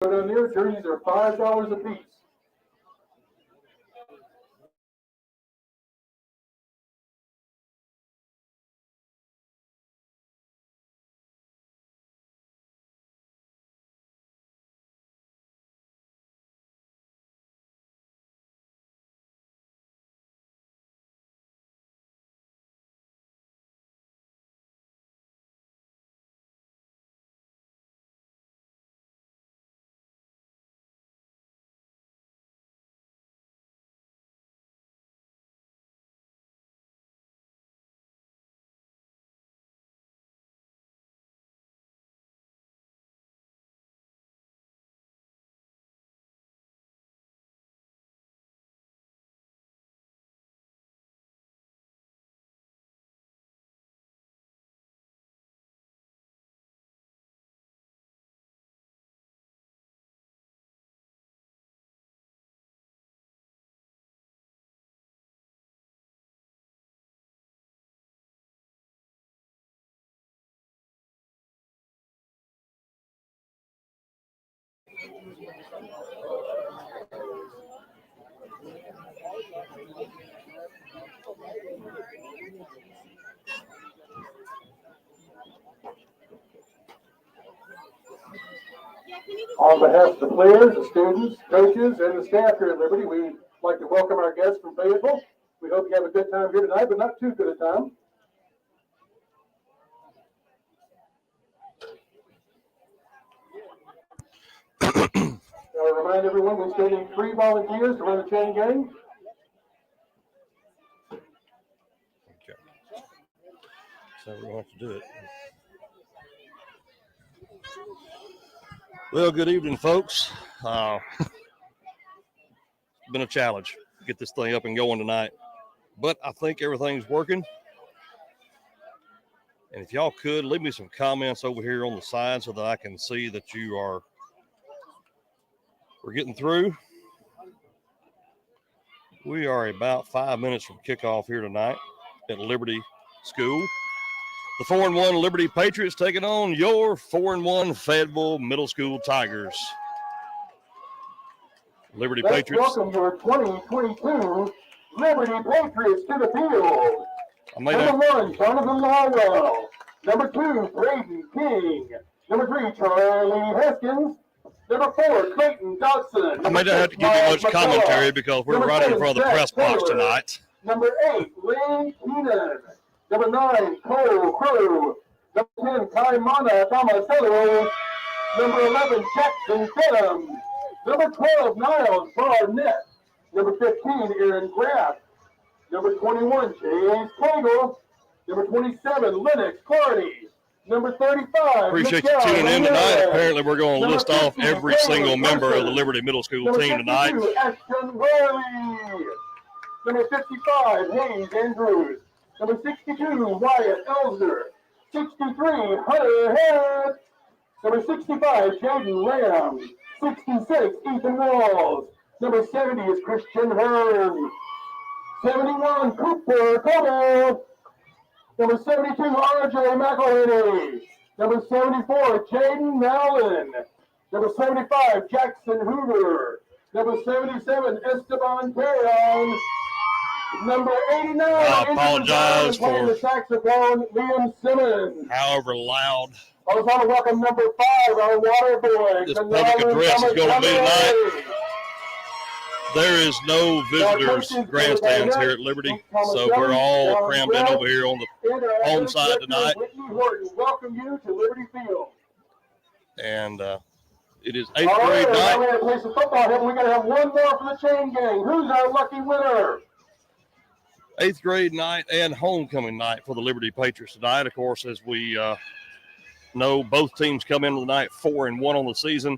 Down there, jerseys are $5 a piece. On behalf of the players, the students, coaches, and the staff here at Liberty, we'd like to welcome our guests from Fayetteville. We hope you have a good time here tonight, but not too good a time. I'll remind everyone we still need 3 volunteers to run the chain gang. Okay. So we'll have to do it. Well, good evening, folks. It's been a challenge to get this thing up and going tonight, but I think everything's working. And if y'all could leave me some comments over here on the side so that I can see that we're getting through. We are about 5 minutes from kickoff here tonight at Liberty School. The 4-1 Liberty Patriots taking on your 4-1 Fayetteville Middle School Tigers. Liberty Let's Patriots. welcome your 2022 Liberty Patriots to the field. Number 1, Jonathan Lawwell. Number 2, Braden King. Number 3, Charlie Haskins. Number 4, Clayton Dodson. I may not have to give you much commentary because we're right in front of the press box tonight. Number 8, Lynn Keenan. Number 9, Cole Crew. Number 10, Kaimana Tomasello. Number 11, Jackson Denham. Number 12, Niles Barnett. Number 15, Aaron Graff. Number 21, James Cagle. Number 27, Lennox Clardy. Number 35, Appreciate you tuning in tonight. Apparently, we're going to list off every single member of the Liberty Middle School team tonight. Number 52, Ashton Worley. Number 55, Hayes Andrews. Number 62, Wyatt Elser. 63, Hunter Head. Number 65, Jaden Lamb. 66, Ethan Walls. Number 70 is Christian Hearn. 71, Cooper Cotto. Number 72, RJ McElhaney. Number 74, Jaden Mallon. Number 75, Jackson Hoover. Number 77, Esteban Perron. Number 89, I apologize for the saxophone, Liam Simmons. However loud I was on to welcome number 5, our water boy. this public address is going to be tonight. There is no visitors grandstands here at Liberty, so we're all crammed in over here on the home side tonight. Welcome you to Liberty Field. And it is 8th grade night. We're going to play some football here. We're going to have one more for the chain gang. Who's our lucky winner? 8th grade night and homecoming night for the Liberty Patriots tonight. Of course, as we know, both teams come into the night 4-1 on the season.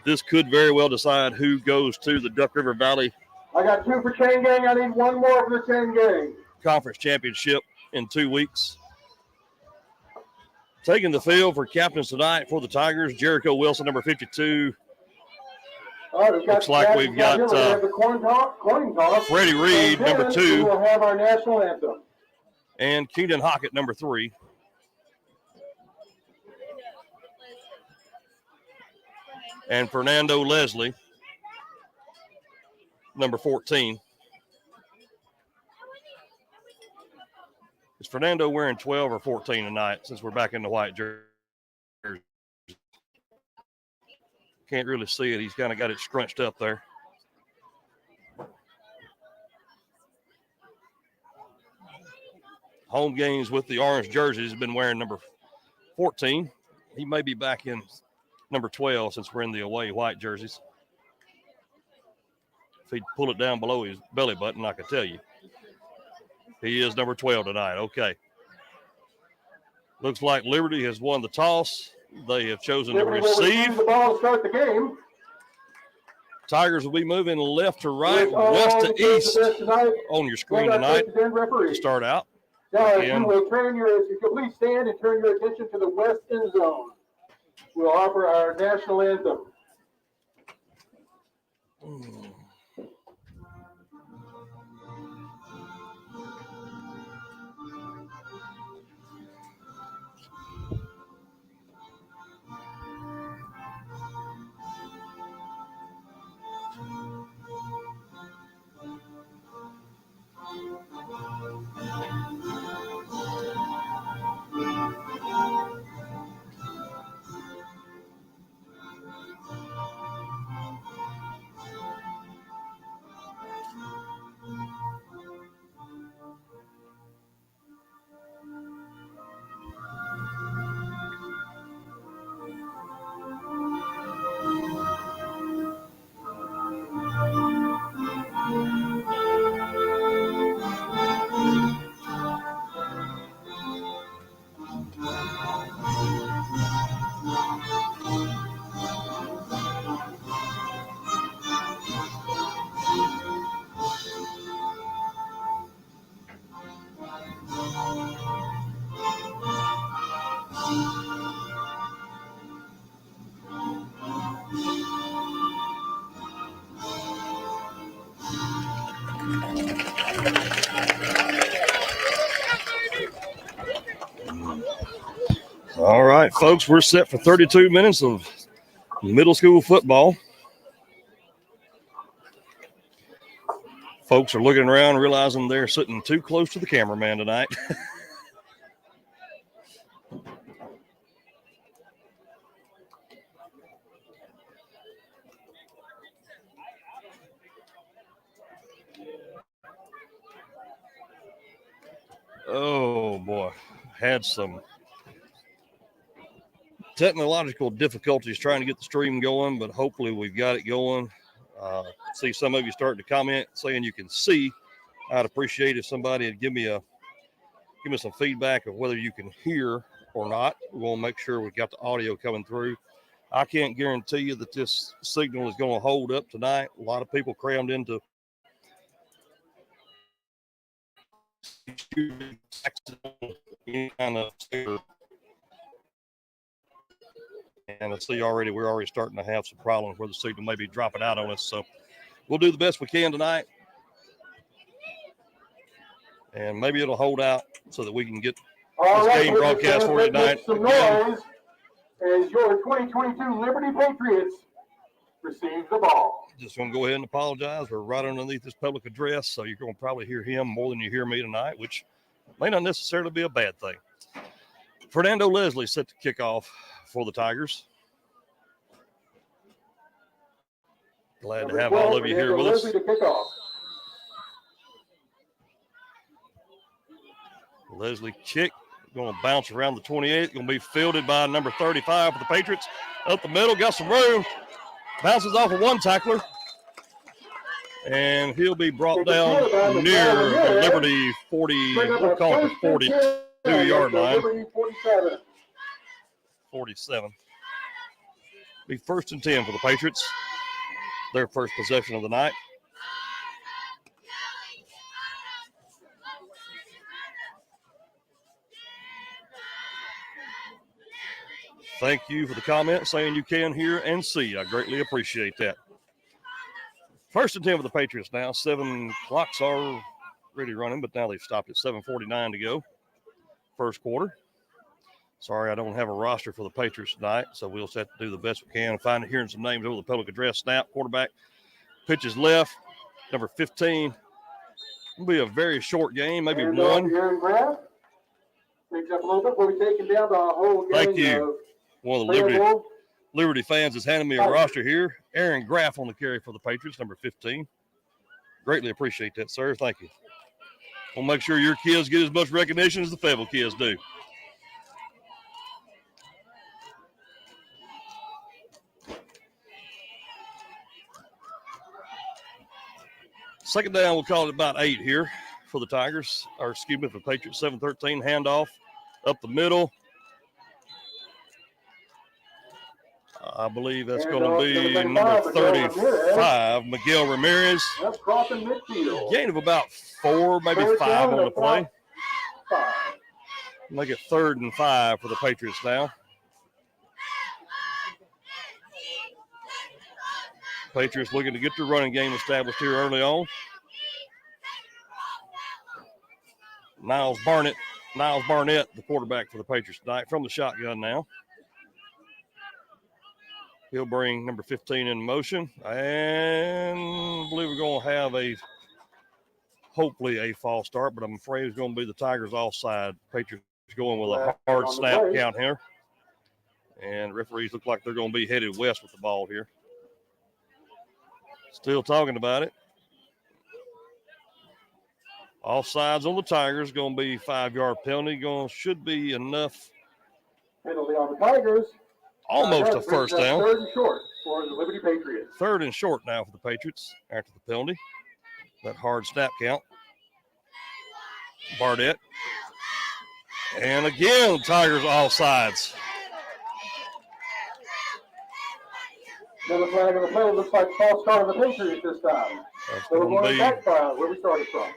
This could very well decide who goes to the Duck River Valley. I got 2 for chain gang. I need one more for the chain gang. Conference championship in 2 weeks. Taking the field for captains tonight for the Tigers, Jericho Wilson, number 52. Looks like we've got Freddie Reed, number 2. We'll have our national anthem. And Keenan Hockett, number 3. and Fernando Leslie, number 14. Is Fernando wearing 12 or 14 tonight since we're back in the white jersey? Can't really see it. He's kind of got it scrunched up there. Home games with the orange jerseys has been wearing number 14. He may be back in number 12 since we're in the away white jerseys. If he'd pull it down below his belly button, I could tell you. He is number 12 tonight. Okay. Looks like Liberty has won the toss. They have chosen to receive. The ball to start the game. Tigers will be moving left to right, west to east on your screen tonight to start out. Guys, if you please stand and turn your attention to the west end zone. We'll offer our national anthem. All right, folks, we're set for 32 minutes of middle school football. Folks are looking around, realizing they're sitting too close to the cameraman tonight. Oh, boy. Had some technological difficulties trying to get the stream going, but hopefully we've got it going. See some of you starting to comment saying you can see. I'd appreciate if somebody would give me some feedback of whether you can hear or not. We're going to make sure we've got the audio coming through. I can't guarantee you that this signal is going to hold up tonight. A lot of people crammed into any kind of, and I see already we're already starting to have some problems where the signal may be dropping out on us. So we'll do the best we can tonight, and maybe it'll hold out so that we can get this game broadcast for you tonight. Some noise as your 2022 Liberty Patriots receive the ball. Just going to go ahead and apologize. We're right underneath this public address, so you're going to probably hear him more than you hear me tonight, which may not necessarily be a bad thing. Fernando Leslie set to kick off for the Tigers. Glad to have all of you here with us. Leslie kick, going to bounce around the 28, going to be fielded by number 35 for the Patriots. Up the middle, got some room. Bounces off of one tackler. And he'll be brought down near the Liberty 40, we'll call it the 42-yard line. 47. Be 1st and 10 for the Patriots. Their first possession of the night. Thank you for the comment saying you can hear and see. I greatly appreciate that. 1st and 10 for the Patriots now. 7 clocks are already running, but now they've stopped at 7:49 to go. First quarter. Sorry, I don't have a roster for the Patriots tonight, so we'll just have to do the best we can and find hearing some names over the public address. Snap, quarterback, pitches left, number 15. It'll be a very short game, maybe and one. Aaron Graff picks up a little bit. We'll be taking down the whole game. Thank you. One of the Liberty fans has handed me a roster here. Aaron Graff on the carry for the Patriots, number 15. Greatly appreciate that, sir. Thank you. We'll make sure your kids get as much recognition as the Fayetteville kids do. Second down, we'll call it about 8 here for the Tigers, or excuse me, for the Patriots. 7-13, handoff up the middle. I believe that's going to be number 35, Miguel Ramirez. That's crossing midfield. Gain of about 4, maybe 5 on the play. Make it 3rd and 5 for the Patriots now. Patriots looking to get their running game established here early on. Niles Barnett, the quarterback for the Patriots tonight, from the shotgun now. He'll bring number 15 in motion. And I believe we're going to have hopefully a false start, but I'm afraid it's going to be the Tigers offside. Patriots going with a hard snap count here. And referees look like they're going to be headed west with the ball here. Still talking about it. Offsides on the Tigers, going to be 5-yard penalty. Should be enough. Penalty on the Tigers. Almost a first down. 3rd and short for the Liberty Patriots. 3rd and short now for the Patriots after the penalty. That hard snap count. Barnett. And again, the Tigers offsides. Another flag on the play. Looks like false start on the Patriots this time. That's so we're going to be back where we started from.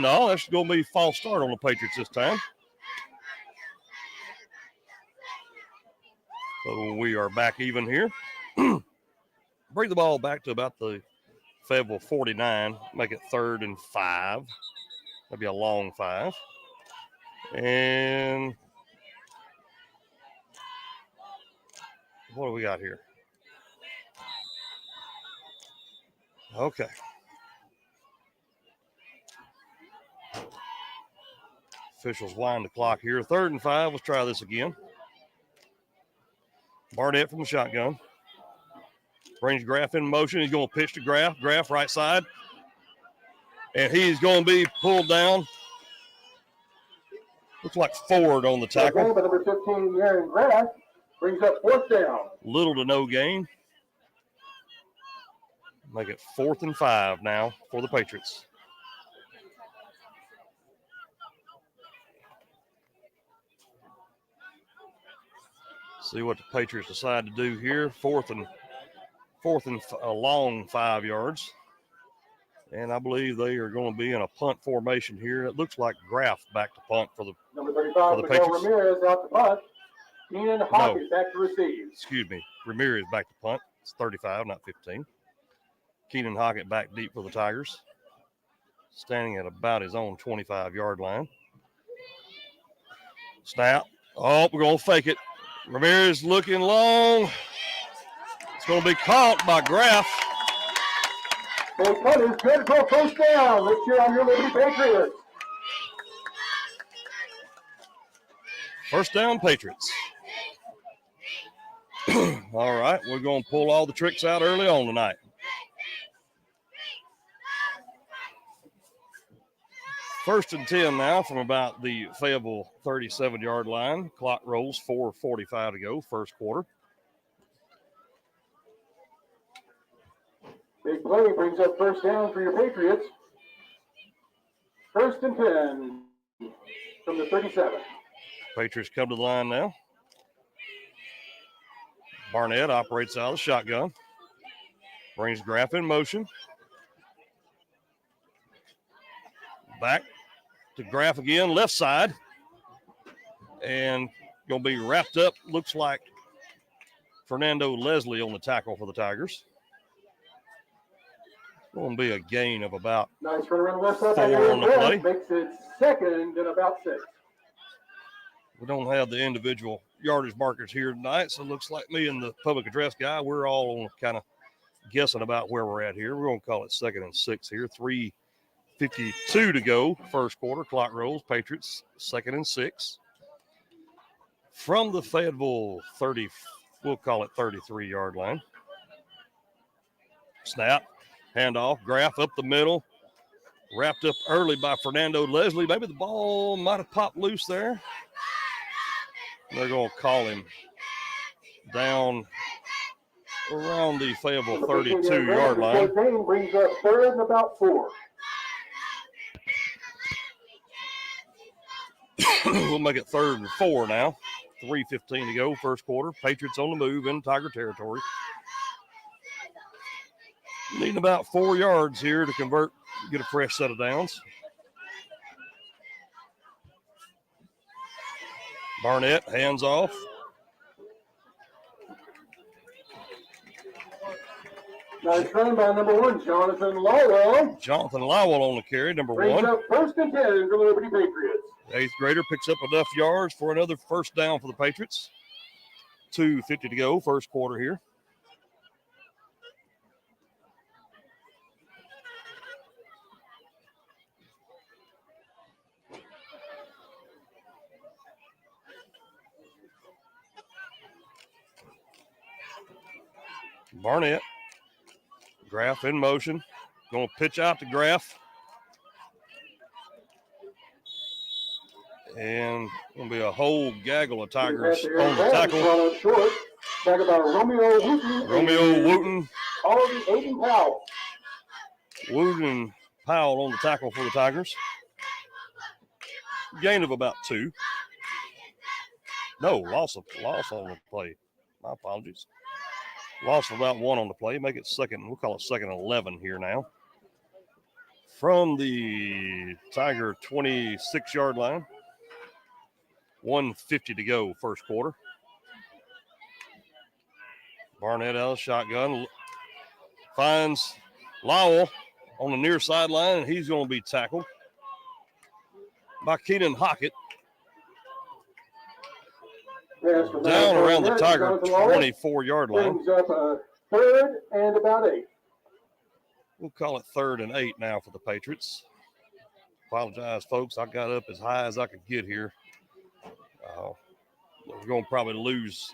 No, that's going to be false start on the Patriots this time. So we are back even here. Bring the ball back to about the Fayetteville 49. Make it 3rd and 5. Maybe a long 5. And what do we got here? Okay. Officials wind the clock here. 3rd and 5. Let's try this again. Barnett from the shotgun. Brings Graff in motion. He's going to pitch to Graff. Graff right side. And he's going to be pulled down. Looks like Ford on the tackle. Okay, but number 15, Aaron Graff, brings up 4th down. Little to no gain. Make it 4th and 5 now for the Patriots. See what the Patriots decide to do here. 4th and a long 5 yards. And I believe they are going to be in a punt formation here. It looks like Graff back to punt for the number 35, for the Patriots. Ramirez out to punt. Keenan Hawkins back to receive. Excuse me. Ramirez back to punt. It's 35, not 15. Keenan Hockett back deep for the Tigers. Standing at about his own 25-yard line. Snap. Oh, we're going to fake it. Ramirez looking long. It's going to be caught by Graff. The cut is good for first down. Let's cheer on your Liberty Patriots. First down, Patriots. All right, we're going to pull all the tricks out early on tonight. First and 10 now from about the Fayetteville 37-yard line. Clock rolls, 4:45 to go, first quarter. Big play brings up first down for your Patriots. 1st and 10 from the 37. Patriots come to the line now. Barnett operates out of the shotgun. Brings Graff in motion. Back to Graff again, left side. And going to be wrapped up, looks like Fernando Leslie on the tackle for the Tigers. Going to be a gain of about nice run around the left side. 4 on the play. Makes it 2nd and about 6. We don't have the individual yardage markers here tonight, so it looks like me and the public address guy, we're all kind of guessing about where we're at here. We're going to call it 2nd and 6 here. 3:52 to go, first quarter. Clock rolls. Patriots, 2nd and 6. From the Fayetteville 30, we'll call it 33-yard line. Snap, handoff, Graff up the middle. Wrapped up early by Fernando Leslie. Maybe the ball might have popped loose there. They're going to call him down around the Fayetteville 32-yard line. Brings up 3rd and about 4. We'll make it 3rd and 4 now. 3:15 to go, first quarter. Patriots on the move in Tiger territory. Needing about 4 yards here to convert, get a fresh set of downs. Barnett, hands off. Nice run by number 1, Jonathan Lowell. Jonathan Lowell on the carry, number 1. Brings up 1st and 10 for the Liberty Patriots. The 8th grader picks up enough yards for another first down for the Patriots. 2:50 to go, first quarter here. Barnett. Graff in motion. Going to pitch out to Graff. And going to be a whole gaggle of Tigers on the tackle. Short. Back about Romeo Wooten. Romeo Wooten. Aiden Powell. Wooten and Powell on the tackle for the Tigers. Gain of about 2. No, loss on the play. My apologies. Loss of about 1 on the play. Make it 2nd. We'll call it 2nd and 11 here now. From the Tiger 26-yard line. 1:50 to go, first quarter. Barnett out of the shotgun. Finds Lowell on the near sideline, and he's going to be tackled by Keenan Hockett. Down around the Tiger 24-yard line. Brings up 3rd and about 8. We'll call it 3rd and 8 now for the Patriots. Apologize, folks. I got up as high as I could get here. We're going to probably lose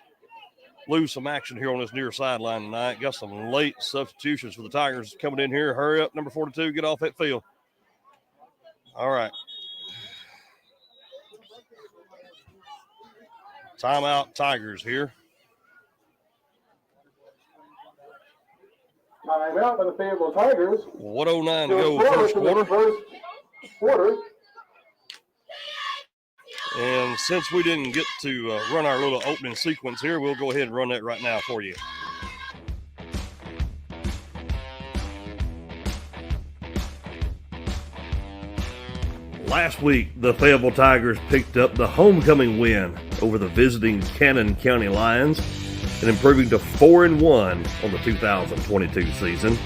some action here on this near sideline tonight. Got some late substitutions for the Tigers coming in here. Hurry up, number 42, get off that field. All right. Timeout Tigers here. Timeout by the Fayetteville Tigers. 1:09 to go, first quarter. And since we didn't get to run our little opening sequence here, we'll go ahead and run that right now for you. Last week, the Fayetteville Tigers picked up the homecoming win over the visiting Cannon County Lions and improving to 4-1 on the 2022 season.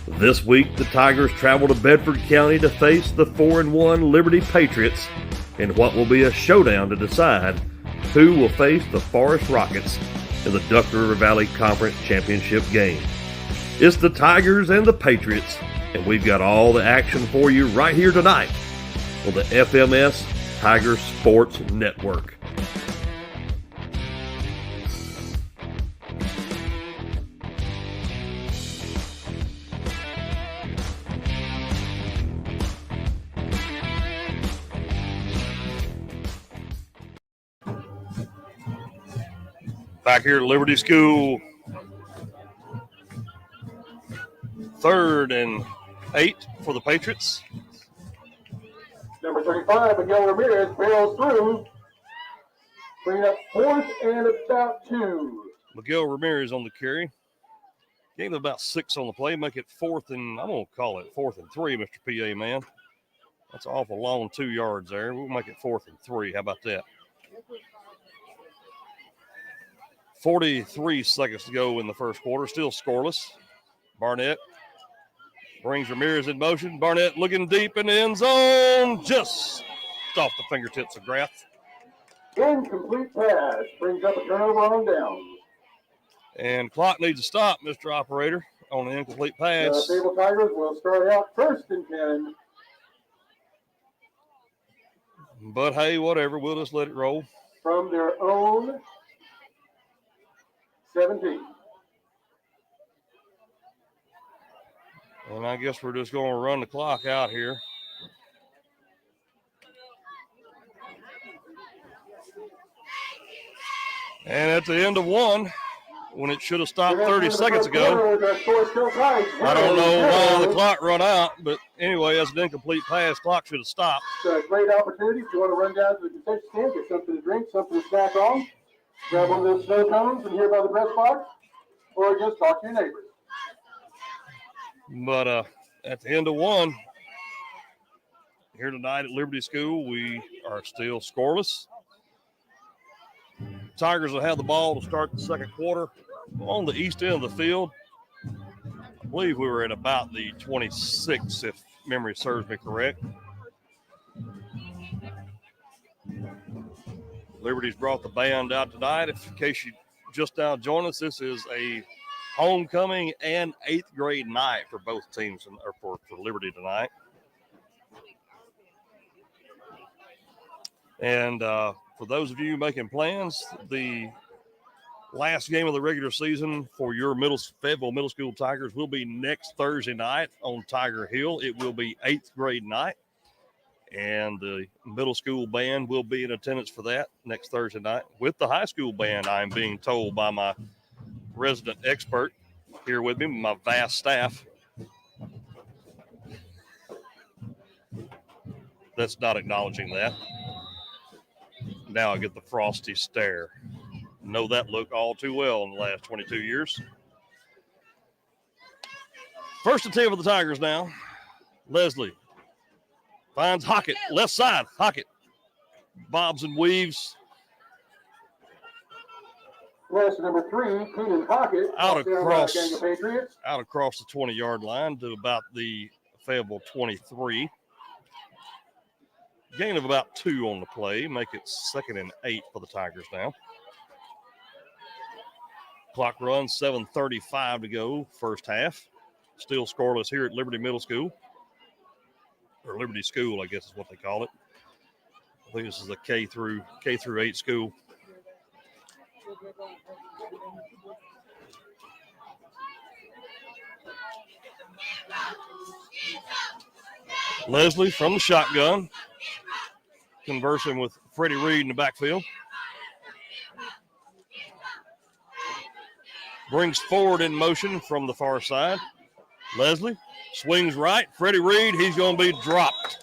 This week, the Tigers travel to Bedford County to face the 4-1 Liberty Patriots in what will be a showdown to decide who will face the Forest Rockets in the Duck River Valley Conference Championship game. It's the Tigers and the Patriots, and we've got all the action for you right here tonight on the FMS Tiger Sports Network. Back here at Liberty School, 3rd and 8 for the Patriots. Number 35, Miguel Ramirez barrels through. Bring up 4th and about 2. Miguel Ramirez on the carry. Gave about 6 on the play. Make it 4th and, I'm going to call it 4th and 3, Mr. PA man. That's an awful long 2 yards there. We'll make it 4th and 3. How about that? 43 seconds to go in the first quarter. Still scoreless. Barnett brings Ramirez in motion. Barnett looking deep in the end zone. Just off the fingertips of Graff. Incomplete pass. Brings up a turnover on down. And clock needs to stop, Mr. Operator, on the incomplete pass. The Sable Tigers will start out 1st and 10. But hey, whatever. We'll just let it roll. From their own 17. And I guess we're just going to run the clock out here. And at the end of one, when it should have stopped 30 seconds ago, I don't know why the clock run out, but anyway, as an incomplete pass, clock should have stopped. It's a great opportunity if you want to run down to the concession stand, get something to drink, something to snack on, grab one of those snow cones and here by the press box, or just talk to your neighbors. But at the end of one, here tonight at Liberty School, we are still scoreless. Tigers will have the ball to start the second quarter on the east end of the field. I believe we were at about the 26, if memory serves me correct. Liberty's brought the band out tonight. In case you just now joined us, this is a homecoming and 8th grade night for both teams, or for Liberty tonight. And for those of you making plans, the last game of the regular season for your Fayetteville Middle School Tigers will be next Thursday night on Tiger Hill. It will be 8th grade night, and the middle school band will be in attendance for that next Thursday night with the high school band, I'm being told by my resident expert here with me, my vast staff. That's not acknowledging that. Now I get the frosty stare. Know that look all too well in the last 22 years. First and 10 for the Tigers now. Leslie finds Hockett, left side. Hockett bobs and weaves. Class number 3, Keenan Hockett. Out across Patriots. Out across the 20-yard line to about the Fayetteville 23. Gain of about 2 on the play. Make it 2nd and 8 for the Tigers now. Clock runs, 7:35 to go, first half. Still scoreless here at Liberty Middle School. Or Liberty School, I guess is what they call it. I think this is a K through 8 school. Leslie from the shotgun, conversing with Freddie Reed in the backfield. Brings forward in motion from the far side. Leslie swings right. Freddie Reed, he's going to be dropped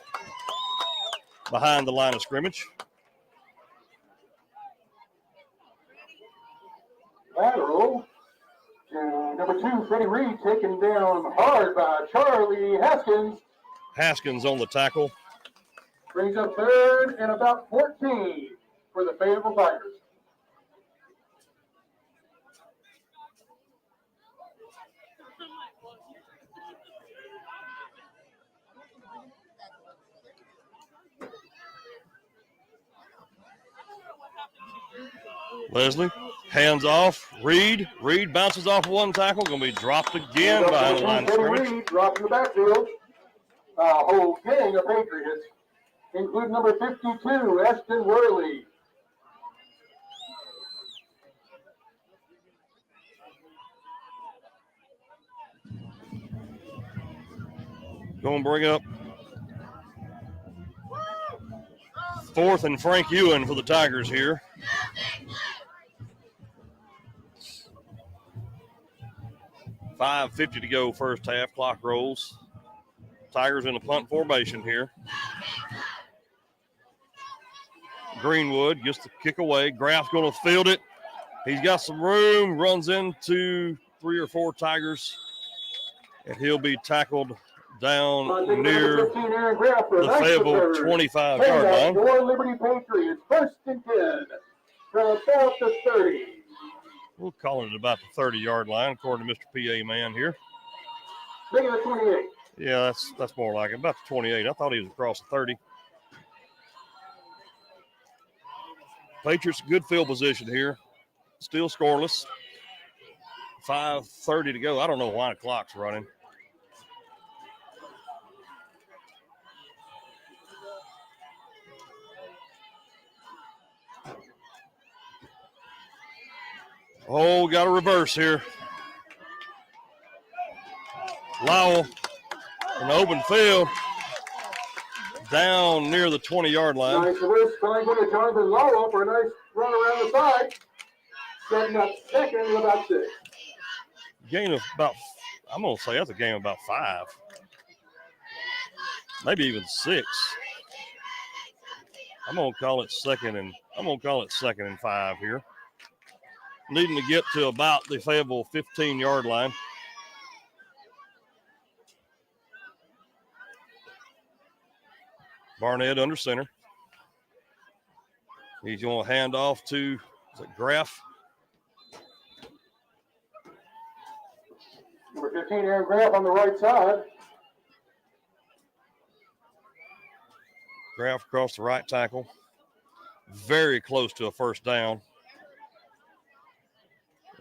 behind the line of scrimmage. Lateral to number 2, Freddie Reed, taken down hard by Charlie Haskins. Haskins on the tackle. Brings up 3rd and about 14 for the Fayetteville Tigers. Leslie, hands off. Reed bounces off one tackle. Going to be dropped again behind the line of scrimmage. Reed dropped in the backfield. Whole gang of Patriots, including number 52, Ashton Worley. Going to bring up 4th and Frank Ewan for the Tigers here. $5:50 to go first half. Clock rolls. Tigers in a punt formation here. Greenwood gets the kick away. Graf's going to field it. He's got some room. Runs into 3 or 4 Tigers. And he'll be tackled down near the Fayetteville 25-yard line. For Liberty Patriots, 1st and 10 from about the 30. We'll call it about the 30-yard line, according to Mr. PA Man here. Look at the 28. Yeah, that's more like it. About the 28. I thought he was across the 30. Patriots, good field position here. Still scoreless. 5:30 to go. I don't know why the clock's running. Oh, got a reverse here. Lowell in the open field. Down near the 20-yard line. Nice reverse triangle to Jonathan Lowell for a nice run around the side. Setting up second with about 6. Gain of about, I'm going to say that's a gain of about 5. Maybe even 6. I'm going to call it second and 5 here. Needing to get to about the Fayetteville 15-yard line. Barnett under center. He's going to hand off to Graff. Number 15, Aaron Graff on the right side. Graff across the right tackle. Very close to a first down.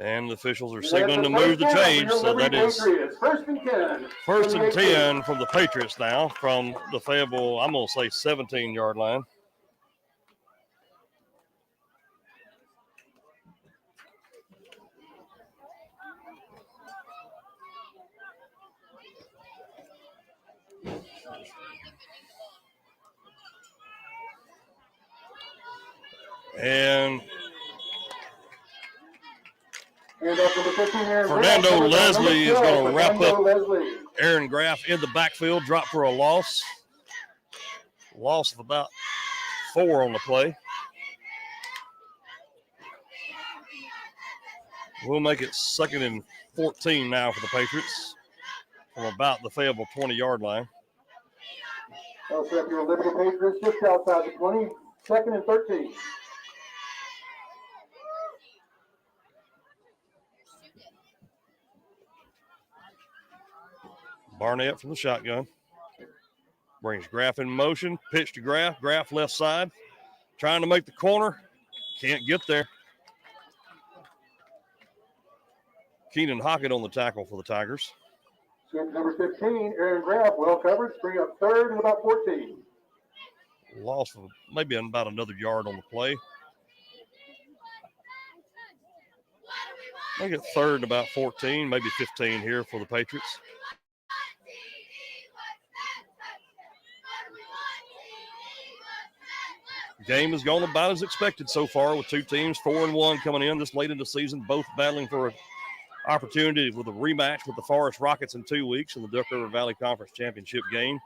And the officials are signaling to move the change. So that is first and 10. First and 10 from the Patriots now from the Fayetteville, I'm going to say 17-yard line. And Fernando Leslie is going to wrap up Aaron Graff in the backfield, drop for a loss. Loss of about 4 on the play. We'll make it 2nd and 14 now for the Patriots from about the Fayetteville 20-yard line. They'll set your Liberty Patriots just outside the 20, 2nd and 13. Barnett from the shotgun. Brings Graff in motion. Pitch to Graff. Graff left side. Trying to make the corner. Can't get there. Keenan Hockett on the tackle for the Tigers. Number 15, Aaron Graff, well covered. Bring up 3rd and about 14. Loss of maybe about another yard on the play. Make it 3rd and about 14, maybe 15 here for the Patriots. Game has gone about as expected so far with 2 teams, 4-1 coming in this late in the season, both battling for an opportunity with a rematch with the Forest Rockets in 2 weeks in the Duck River Valley Conference Championship game.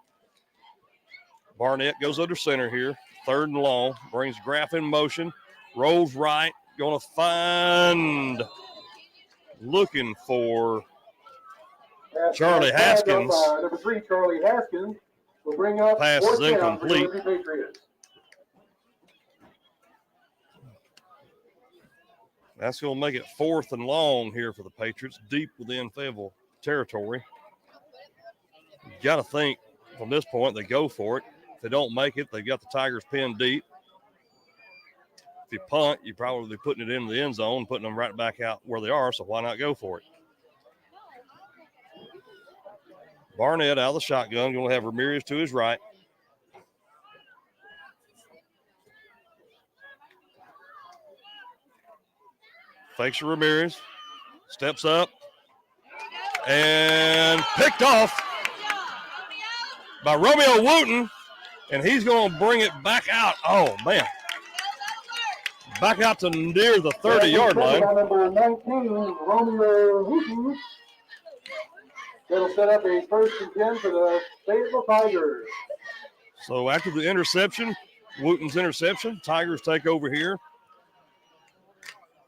Barnett goes under center here, 3rd and long, brings Graff in motion, rolls right, going to find, looking for Charlie Haskins. Number 3, Charlie Haskins will bring up. Pass is incomplete. That's going to make it 4th and long here for the Patriots, deep within Fayetteville territory. You got to think from this point they go for it. If they don't make it, they've got the Tigers pinned deep. If you punt, you're probably putting it into the end zone, putting them right back out where they are, so why not go for it? Barnett out of the shotgun, going to have Ramirez to his right. Fakes Ramirez, steps up, and picked off by Romeo Wooten, and he's going to bring it back out. Oh, man. Back out to near the 30-yard line. Number 19, Romeo Wooten. That'll set up a 1st and 10 for the Fayetteville Tigers. So after the interception, Wooten's interception, Tigers take over here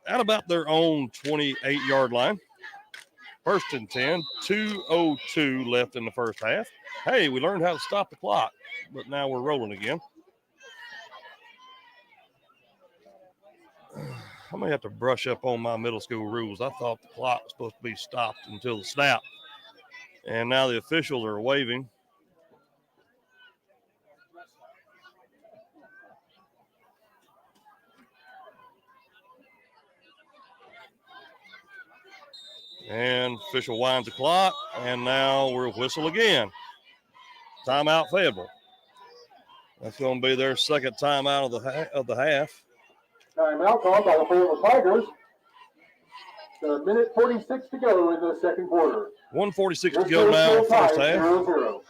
at about their own 28-yard line. 1st and 10, 2:02 left in the first half. Hey, we learned how to stop the clock, but now we're rolling again. I may have to brush up on my middle school rules. I thought the clock was supposed to be stopped until the snap. And now the officials are waving. And official winds the clock, and now we'll whistle again. Timeout Fayetteville. That's going to be their second timeout of the half. Timeout called by the Fayetteville Tigers. A minute 46 to go in the second quarter. 1:46 to go now, first half. 0-0.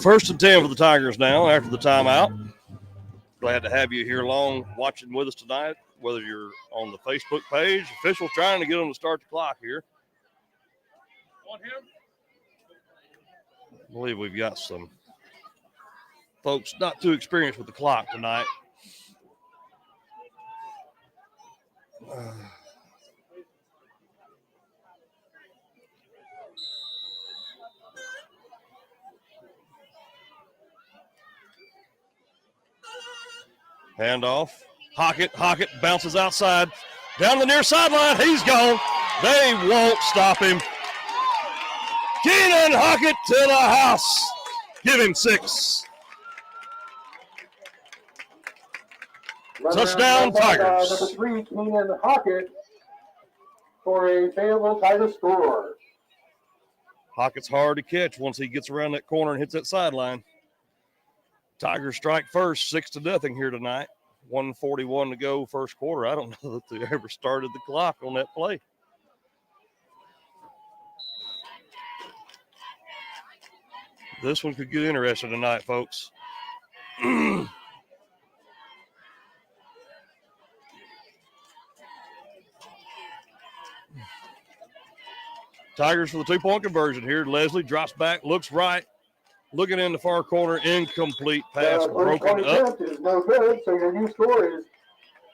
First and 10 for the Tigers now after the timeout. Glad to have you here along watching with us tonight, whether you're on the Facebook page. Officials trying to get them to start the clock here. I believe we've got some folks not too experienced with the clock tonight. Handoff. Hockett bounces outside. Down the near sideline. He's gone. They won't stop him. Keenan Hockett to the house. Give him 6. Touchdown, Tigers. Number 3, Keenan Hockett for a Fayetteville Tigers score. Hockett's hard to catch once he gets around that corner and hits that sideline. Tigers strike first, 6-0 here tonight. 1:41 to go, first quarter. I don't know that they ever started the clock on that play. This one could get interesting tonight, folks. Tigers for the 2-point conversion here. Leslie drops back, looks right, looking in the far corner, incomplete pass, broken up. Is no good, so your new score is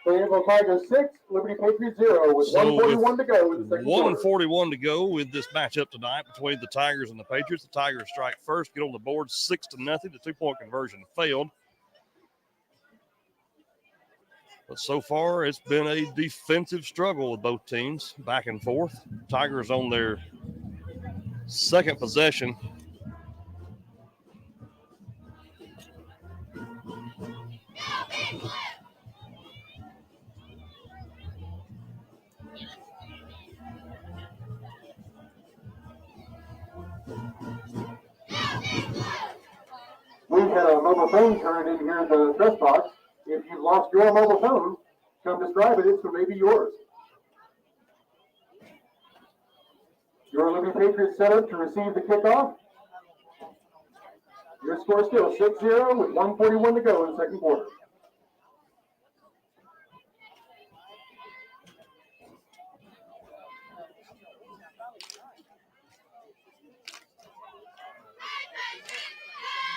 Fayetteville Tigers 6, Liberty Patriots 0 with 1:41 to go in the second quarter. 1:41 to go with this matchup tonight between the Tigers and the Patriots. The Tigers strike first, get on the board 6-0. The 2-point conversion failed. But so far, it's been a defensive struggle with both teams, back and forth. Tigers on their second possession. We've had a mobile phone turned in here in the press box. If you've lost your mobile phone, come describe it. It's maybe yours. Your Liberty Patriots set up to receive the kickoff. Your score still 6-0 with 1:41 to go in the second quarter.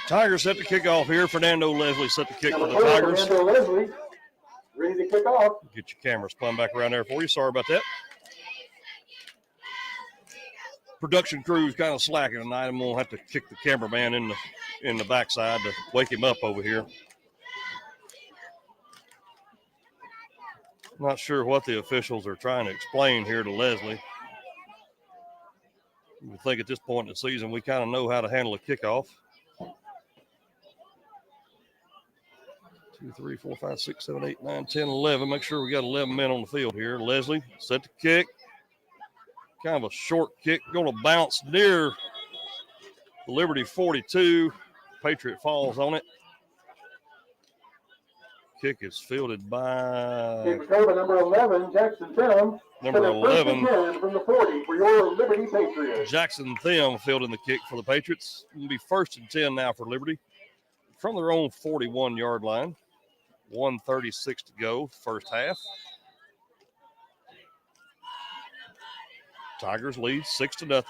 Tigers set to kick off here. Fernando Leslie set to kick for the Tigers. Fernando Leslie ready to kick off. Get your camera spun back around there for you. Sorry about that. Production crew's kind of slacking tonight. I'm gonna have to kick the cameraman in the backside to wake him up over here. Not sure what the officials are trying to explain here to Leslie. You would think at this point in the season we kind of know how to handle a kickoff. 2, 3, 4, 5, 6, 7, 8, 9, 10, 11. Make sure we got 11 men on the field here. Leslie set to kick. Kind of a short kick. Going to bounce near the Liberty 42. Patriot falls on it. Kick is fielded by Kick return by number 11, Jackson Tim. number For the first 11. and 10 from the 40 for your Liberty Patriots. Jackson Thiem fielding the kick for the Patriots. It'll be 1st and 10 now for Liberty from their own 41-yard line. 1:36 to go, first half. Tigers lead 6-0.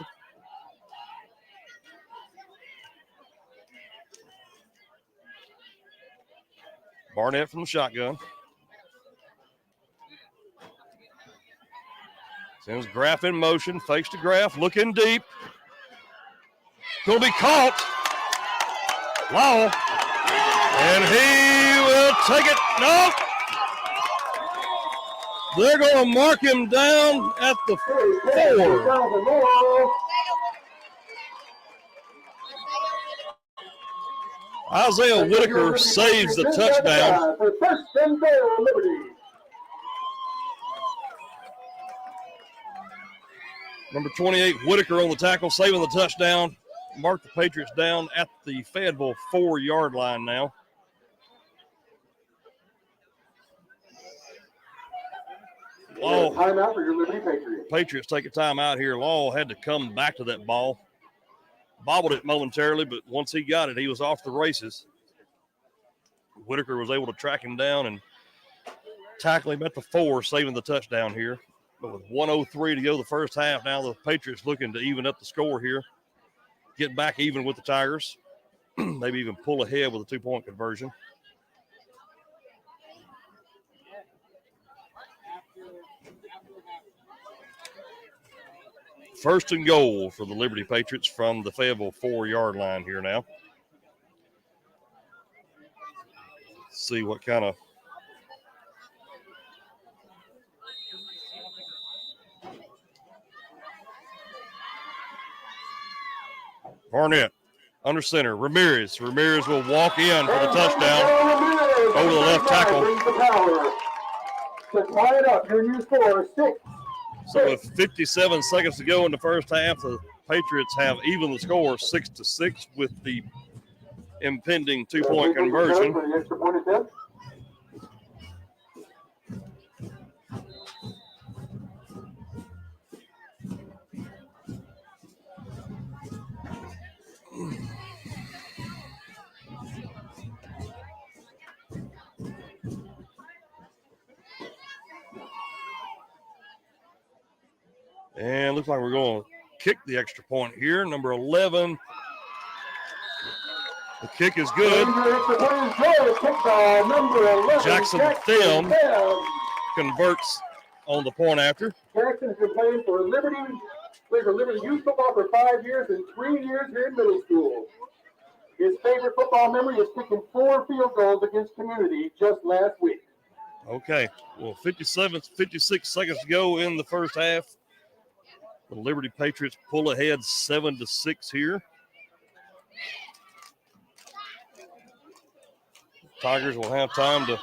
Barnett from the shotgun. Sends Graff in motion, fakes to Graff, looking deep. Going to be caught. Lowell. And he will take it. No. They're going to mark him down at the 4. Isaiah Whitaker saves the touchdown. For first and goal, Liberty. Number 28, Whitaker on the tackle, saving the touchdown. Mark the Patriots down at the Fayetteville 4-yard line now. Law. Timeout for your Liberty Patriots. Patriots take a timeout here. Law had to come back to that ball. Bobbled it momentarily, but once he got it, he was off the races. Whitaker was able to track him down and tackle him at the 4, saving the touchdown here. But with 1:03 to go the first half, now the Patriots looking to even up the score here. Get back even with the Tigers. Maybe even pull ahead with a 2-point conversion. First and goal for the Liberty Patriots from the Fayetteville 4-yard line here now. Let's see what kind of Barnett under center. Ramirez will walk in for the touchdown over the left tackle. To tie it up, your new score 6. So with 57 seconds to go in the first half, the Patriots have even the score 6-6 with the impending 2-point conversion. And looks like we're going to kick the extra point here. Number 11. The kick is good. Jackson Thiem converts on the point after. Jackson has been playing for Liberty youth football for 5 years and 3 years here in middle school. His favorite football memory is kicking 4 field goals against Community just last week. Okay, well, 56 seconds to go in the first half. The Liberty Patriots pull ahead 7-6 here. Tigers will have time to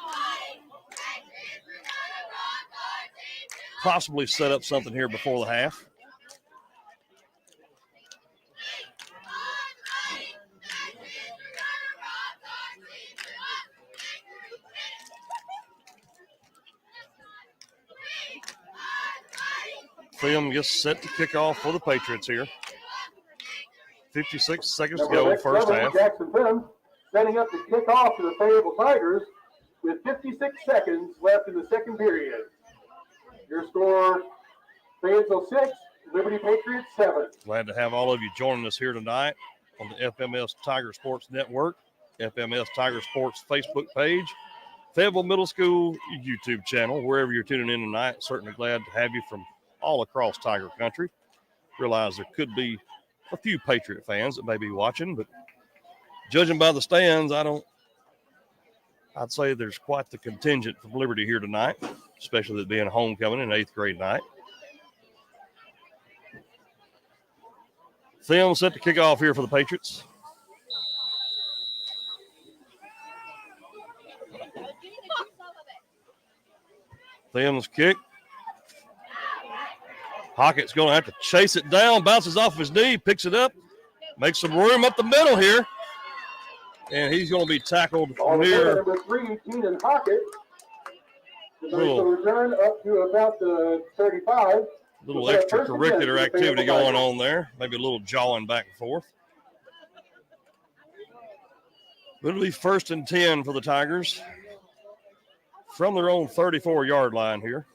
possibly set up something here before the half. Thiem gets set to kick off for the Patriots here. 56 seconds to go, first half. Jackson Thiem setting up to kick off to the Fayetteville Tigers with 56 seconds left in the second period. Your score, Fayetteville 6, Liberty Patriots 7. Glad to have all of you joining us here tonight on the FMS Tiger Sports Network, FMS Tiger Sports Facebook page, Fayetteville Middle School YouTube channel, wherever you're tuning in tonight. Certainly glad to have you from all across Tiger Country. Realize there could be a few Patriot fans that may be watching, but judging by the stands, I'd say there's quite the contingent from Liberty here tonight, especially it being homecoming in 8th grade night. Thiem set to kick off here for the Patriots. Thiem's kick. Hockett's going to have to chase it down, bounces off his knee, picks it up, makes some room up the middle here. And he's going to be tackled All near number 3, Keenan Hockett. The Little- return up to about the 35. little So first and 10 extracurricular for the activity Fayetteville going Tigers. on there. Maybe a little jawing back and forth. It'll be 1st and 10 for the Tigers from their own 34-yard line here.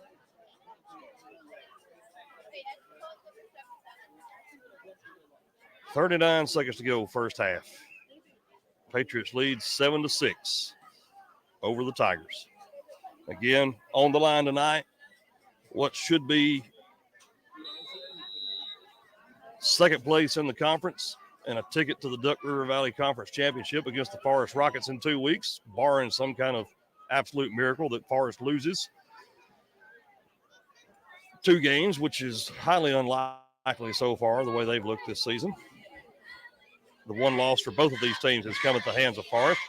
"39 seconds to go, first half. Patriots lead 7-6 over the Tigers. Again, on the line tonight, what should be second place in the conference and a ticket to the Duck River Valley Conference Championship against the Forest Rockets in 2 weeks, barring some kind of absolute miracle that Forest loses 2 games, which is highly unlikely so far, the way they've looked this season. The one loss for both of these teams has come at the hands of Forest.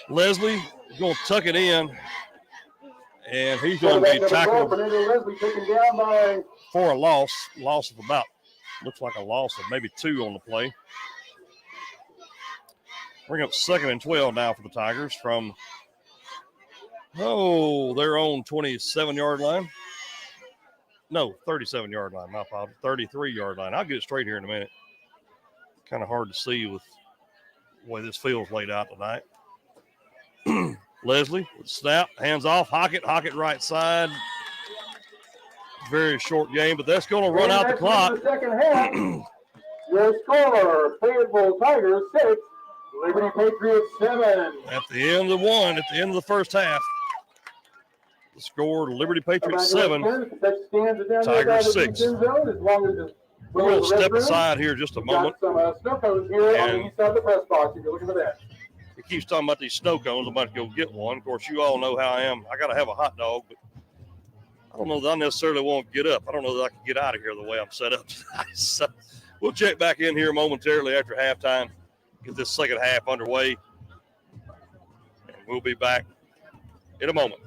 Leslie is going to tuck it in, and he's going to be tackled Leslie taken down by for a loss of about, looks like a loss of maybe 2 on the play. Bring up 2nd and 12 now for the Tigers from, their own 27-yard line. No, 37-yard line, my apologies, 33-yard line. I'll get it straight here in a minute. Kind of hard to see with the way this field's laid out tonight. Leslie with snap, hands off, Hockett right side. Very short game, but that's going to run out the clock. The second half. Your score, Fayetteville Tigers 6, Liberty Patriots 7. At the end of the first half. The score, Liberty Patriots 7, Tigers 6. We're going to step aside here just a moment. Some snow cones here on the east side of the press box. If you're looking for that. He keeps talking about these snow cones. I'm about to go get one. Of course, you all know how I am. I got to have a hot dog, but I don't know that I necessarily won't get up. I don't know that I can get out of here the way I'm set up tonight. So we'll check back in here momentarily after halftime, get this second half underway, and we'll be back in a moment.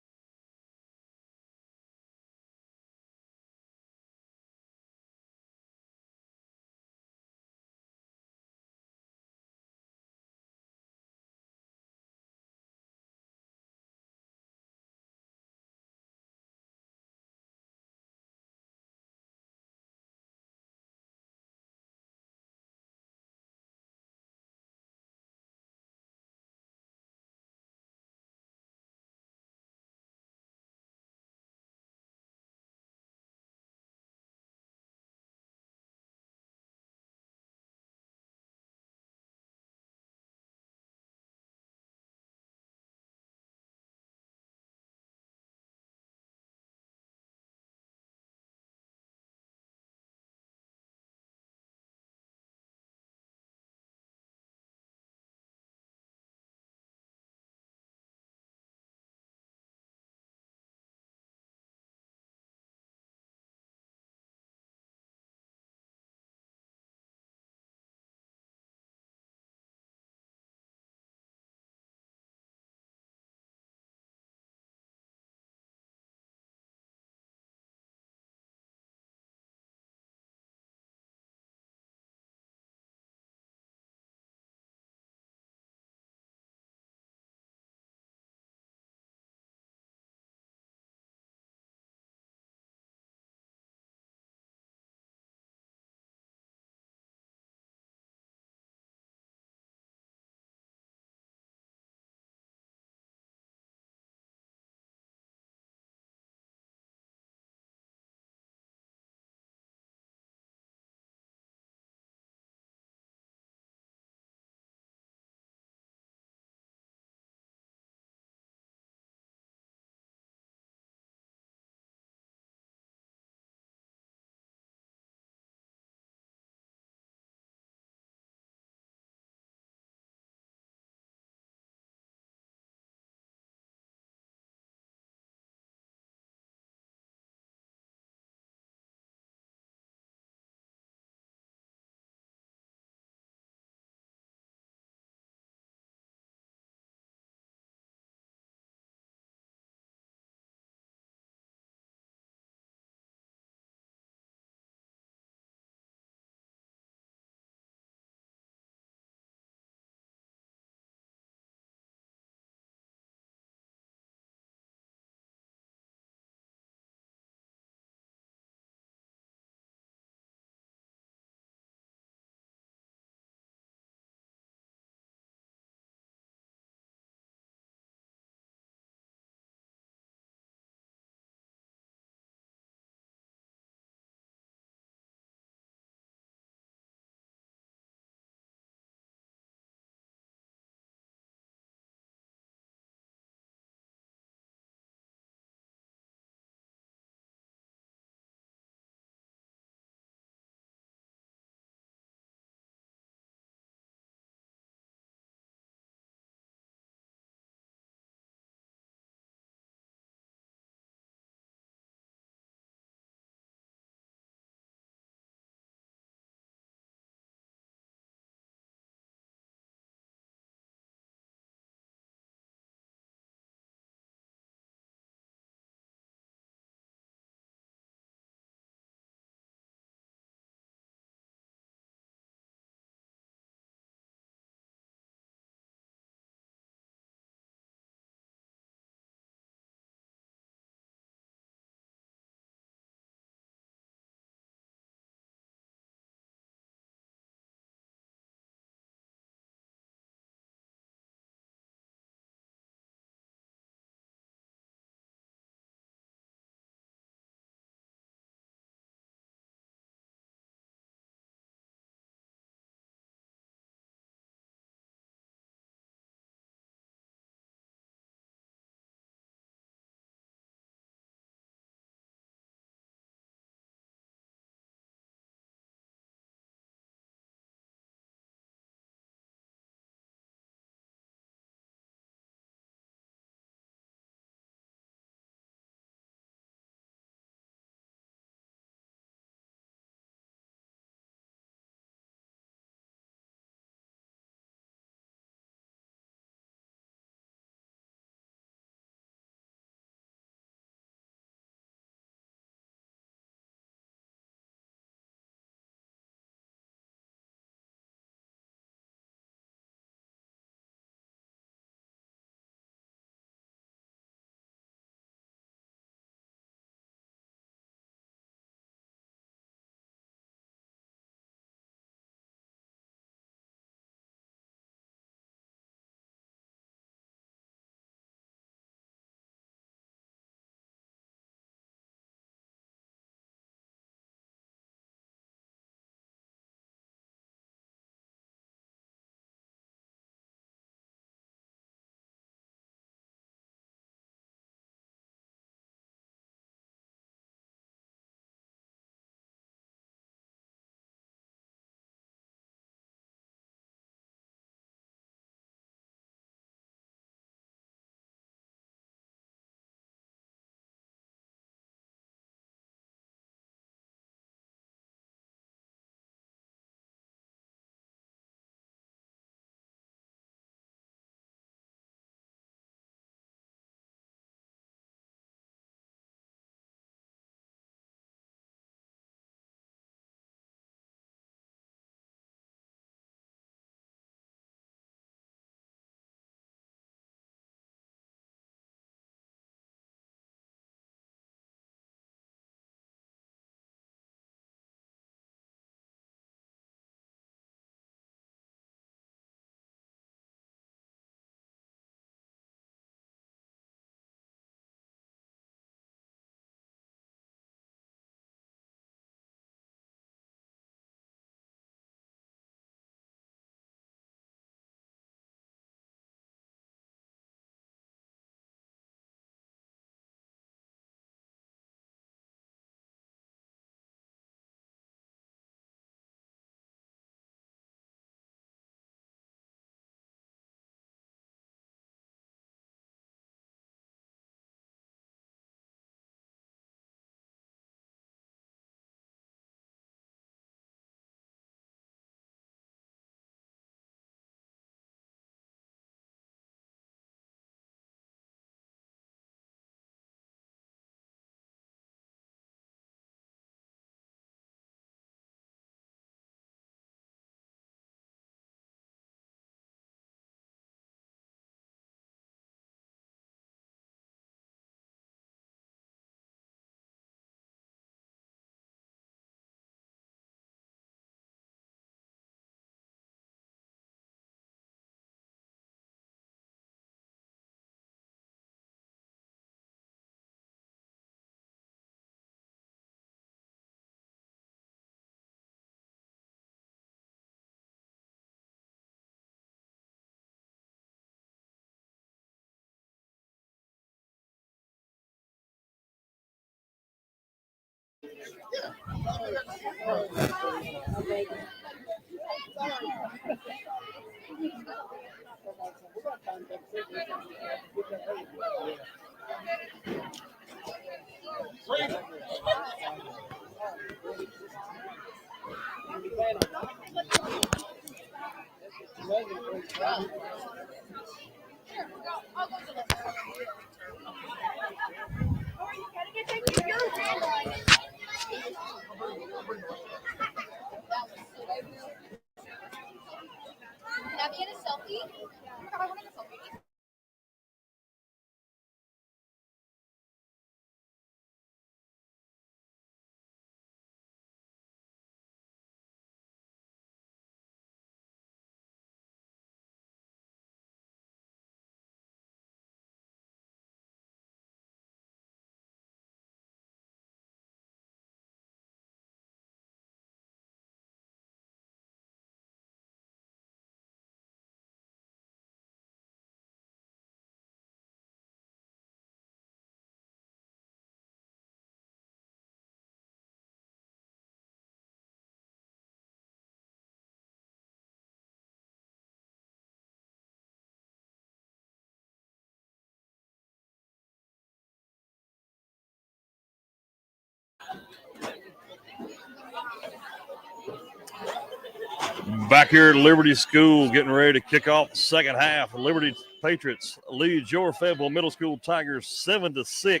Back here at Liberty School, getting ready to kick off the second half. Liberty Patriots leads your Fayetteville Middle School Tigers 7-6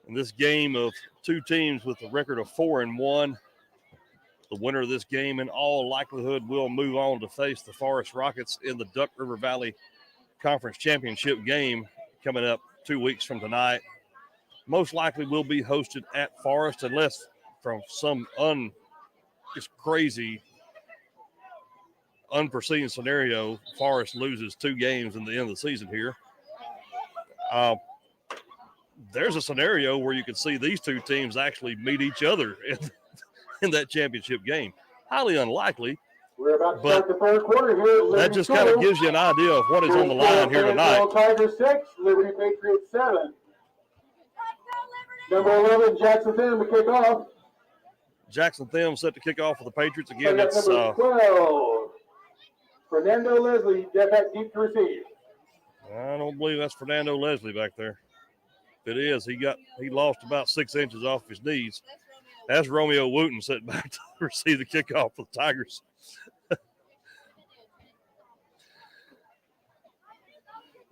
in this game of two teams with a record of 4-1. The winner of this game, in all likelihood, will move on to face the Forest Rockets in the Duck River Valley Conference Championship game coming up 2 weeks from tonight. Most likely will be hosted at Forest unless from some just crazy unforeseen scenario, Forest loses 2 games in the end of the season here. There's a scenario where you could see these two teams actually meet each other in that championship game. Highly unlikely, We're about to but start the third quarter here at Liberty that just kind of gives you an idea of what is on the line here tonight. Tigers 6, Liberty Patriots 7. Number 11, Jackson Thin to kick off. Jackson Thim set to kick off for the Patriots again. It's number 12, Fernando Leslie, deep to receive. I don't believe that's Fernando Leslie back there. If it is, he lost about 6 inches off his knees. That's Romeo Wooten sitting back to receive the kickoff for the Tigers.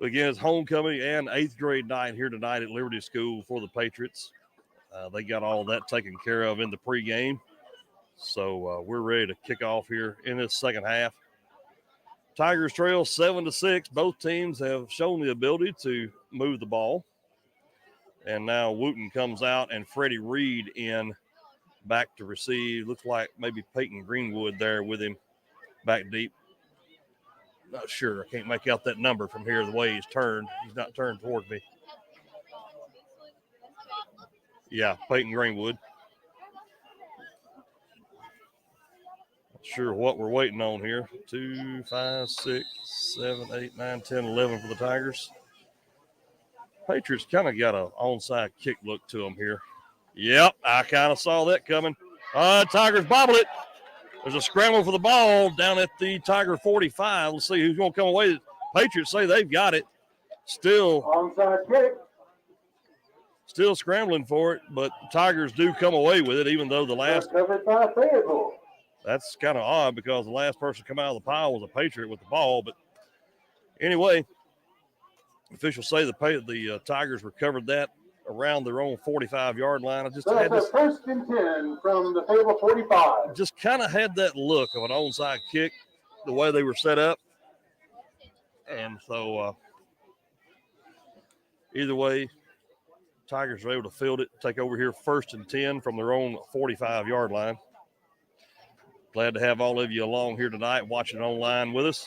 Again, it's homecoming and 8th grade night here tonight at Liberty School for the Patriots. They got all that taken care of in the pregame. So we're ready to kick off here in this second half. Tigers trail 7-6. Both teams have shown the ability to move the ball. And now Wooten comes out and Freddie Reed in back to receive. Looks like maybe Peyton Greenwood there with him back deep. Not sure. I can't make out that number from here the way he's turned. He's not turned toward me. Yeah, Peyton Greenwood. Not sure what we're waiting on here. 2, 5, 6, 7, 8, 9, 10, 11 for the Tigers. Patriots kind of got an onside kick look to them here. Yep, I kind of saw that coming. Tigers bobble it. There's a scramble for the ball down at the Tiger 45. Let's see who's going to come away. Patriots say they've got it. Still onside kick. Still scrambling for it, but Tigers do come away with it, even though the last. Covered by Fayetteville. That's kind of odd because the last person to come out of the pile was a Patriot with the ball. But anyway, officials say the Tigers recovered that around their own 45-yard line. I just had this, first and 10 from the Fayetteville 45. Just kind of had that look of an onside kick, the way they were set up. And so either way, Tigers are able to field it, take over here 1st and 10 from their own 45-yard line. Glad to have all of you along here tonight watching online with us.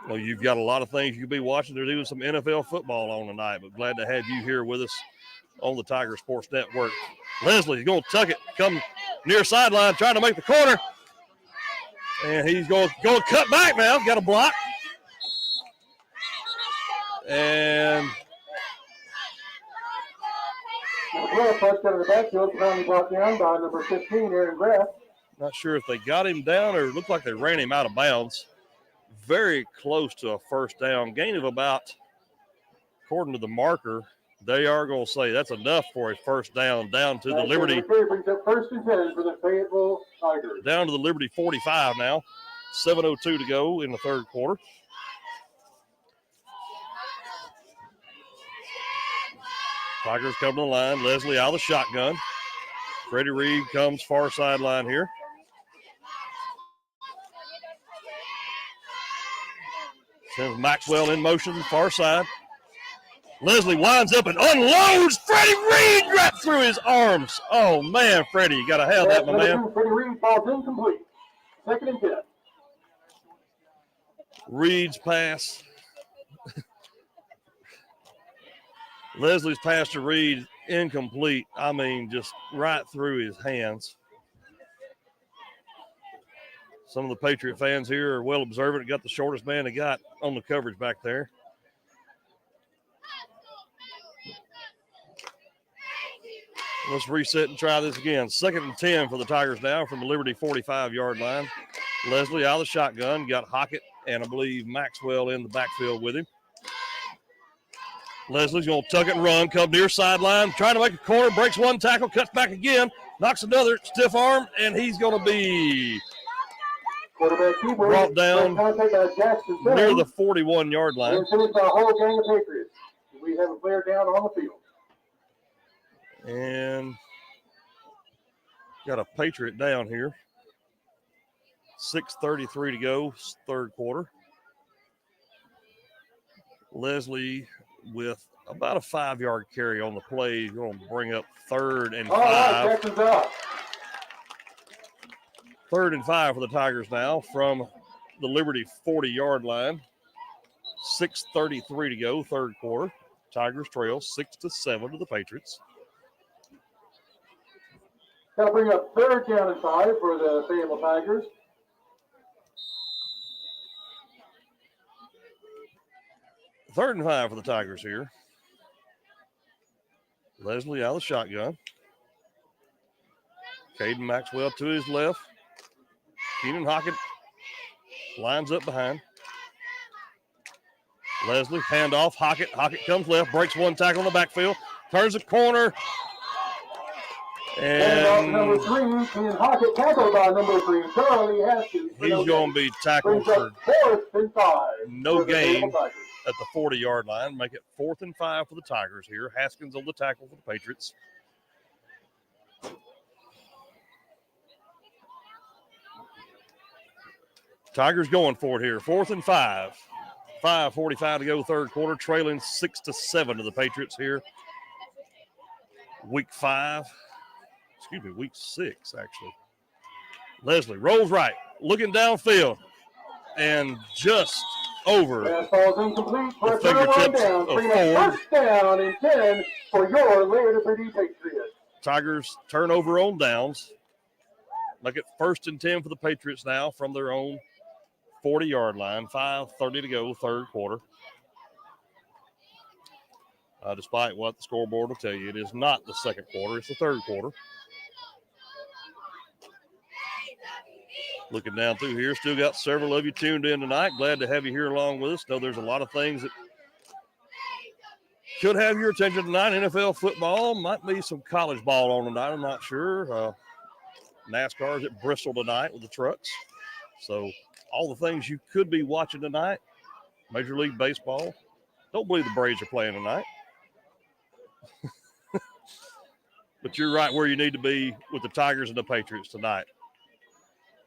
Well, you've got a lot of things you could be watching. There's even some NFL football on tonight, but glad to have you here with us on the Tiger Sports Network. Leslie's going to tuck it, come near sideline, trying to make the corner. And he's going to cut back now. Got a block. And 12 touched out of the backfield, finally brought down by number 15, Aaron Graff. Not sure if they got him down or it looked like they ran him out of bounds. Very close to a first down. Gain of about, according to the marker, they are going to say that's enough for a first down to the Liberty. Brings up 1st and 10 for the Fayetteville Tigers. Down to the Liberty 45 now. 7:02 to go in the third quarter. Tigers come to the line. Leslie out of the shotgun. Freddie Reed comes far sideline here. Sends Maxwell in motion, far side. Leslie winds up and unloads. Freddie Reed right through his arms. Oh, man, Freddie, you got to have that, my man. Freddie Reed falls incomplete. 2nd and 10. Reed's pass. Leslie's pass to Reed, incomplete. I mean, just right through his hands. Some of the Patriot fans here are well observant. Got the shortest man they got on the coverage back there. Let's reset and try this again. 2nd and 10 for the Tigers now from the Liberty 45-yard line. Leslie out of the shotgun. Got Hockett and I believe Maxwell in the backfield with him. Leslie's going to tuck it and run, come near sideline, trying to make a corner, breaks one tackle, cuts back again, knocks another, stiff arm, and he's going to be brought down near the 41-yard line. Finished by a whole gang of Patriots. We have a player down on the field. And got a Patriot down here. 6:33 to go, third quarter. Leslie with about a 5-yard carry on the play. He's going to bring up 3rd and 5. Right, Jackson's up. 3rd and 5 for the Tigers now from the Liberty 40-yard line. 6:33 to go, third quarter. Tigers trail 6-7 to the Patriots. That'll bring up 3rd down and 5 for the Fayetteville Tigers. Third and 5 for the Tigers here. Leslie out of the shotgun. Caden Maxwell to his left. Keenan Hockett lines up behind. Leslie, handoff, Hockett. Hockett comes left, breaks one tackle in the backfield, turns the corner. And number 3, Keenan Hockett tackled by number 3, Charlie Haskins. He's going to be tackled for 4th and 5. no gain at the 40-yard line. Make it 4th and 5 for the Tigers here. Haskins on the tackle for the Patriots. Tigers going for it here. 4th and 5. 5:45 to go, third quarter. Trailing 6-7 to the Patriots here. Week 6, actually. Leslie rolls right, looking downfield, and just over the fingertips of Ford. 1st down and 10 for your Liberty Patriots. Tigers turnover on downs. Make it 1st and 10 for the Patriots now from their own 40-yard line. 5:30 to go, third quarter. Despite what the scoreboard will tell you, it is not the second quarter, it's the third quarter. Looking down through here, still got several of you tuned in tonight. Glad to have you here along with us. Know there's a lot of things that should have your attention tonight. NFL football, might be some college ball on tonight, I'm not sure. NASCAR's at Bristol tonight with the trucks. So all the things you could be watching tonight. Major League Baseball. Don't believe the Braves are playing tonight. But you're right where you need to be with the Tigers and the Patriots tonight.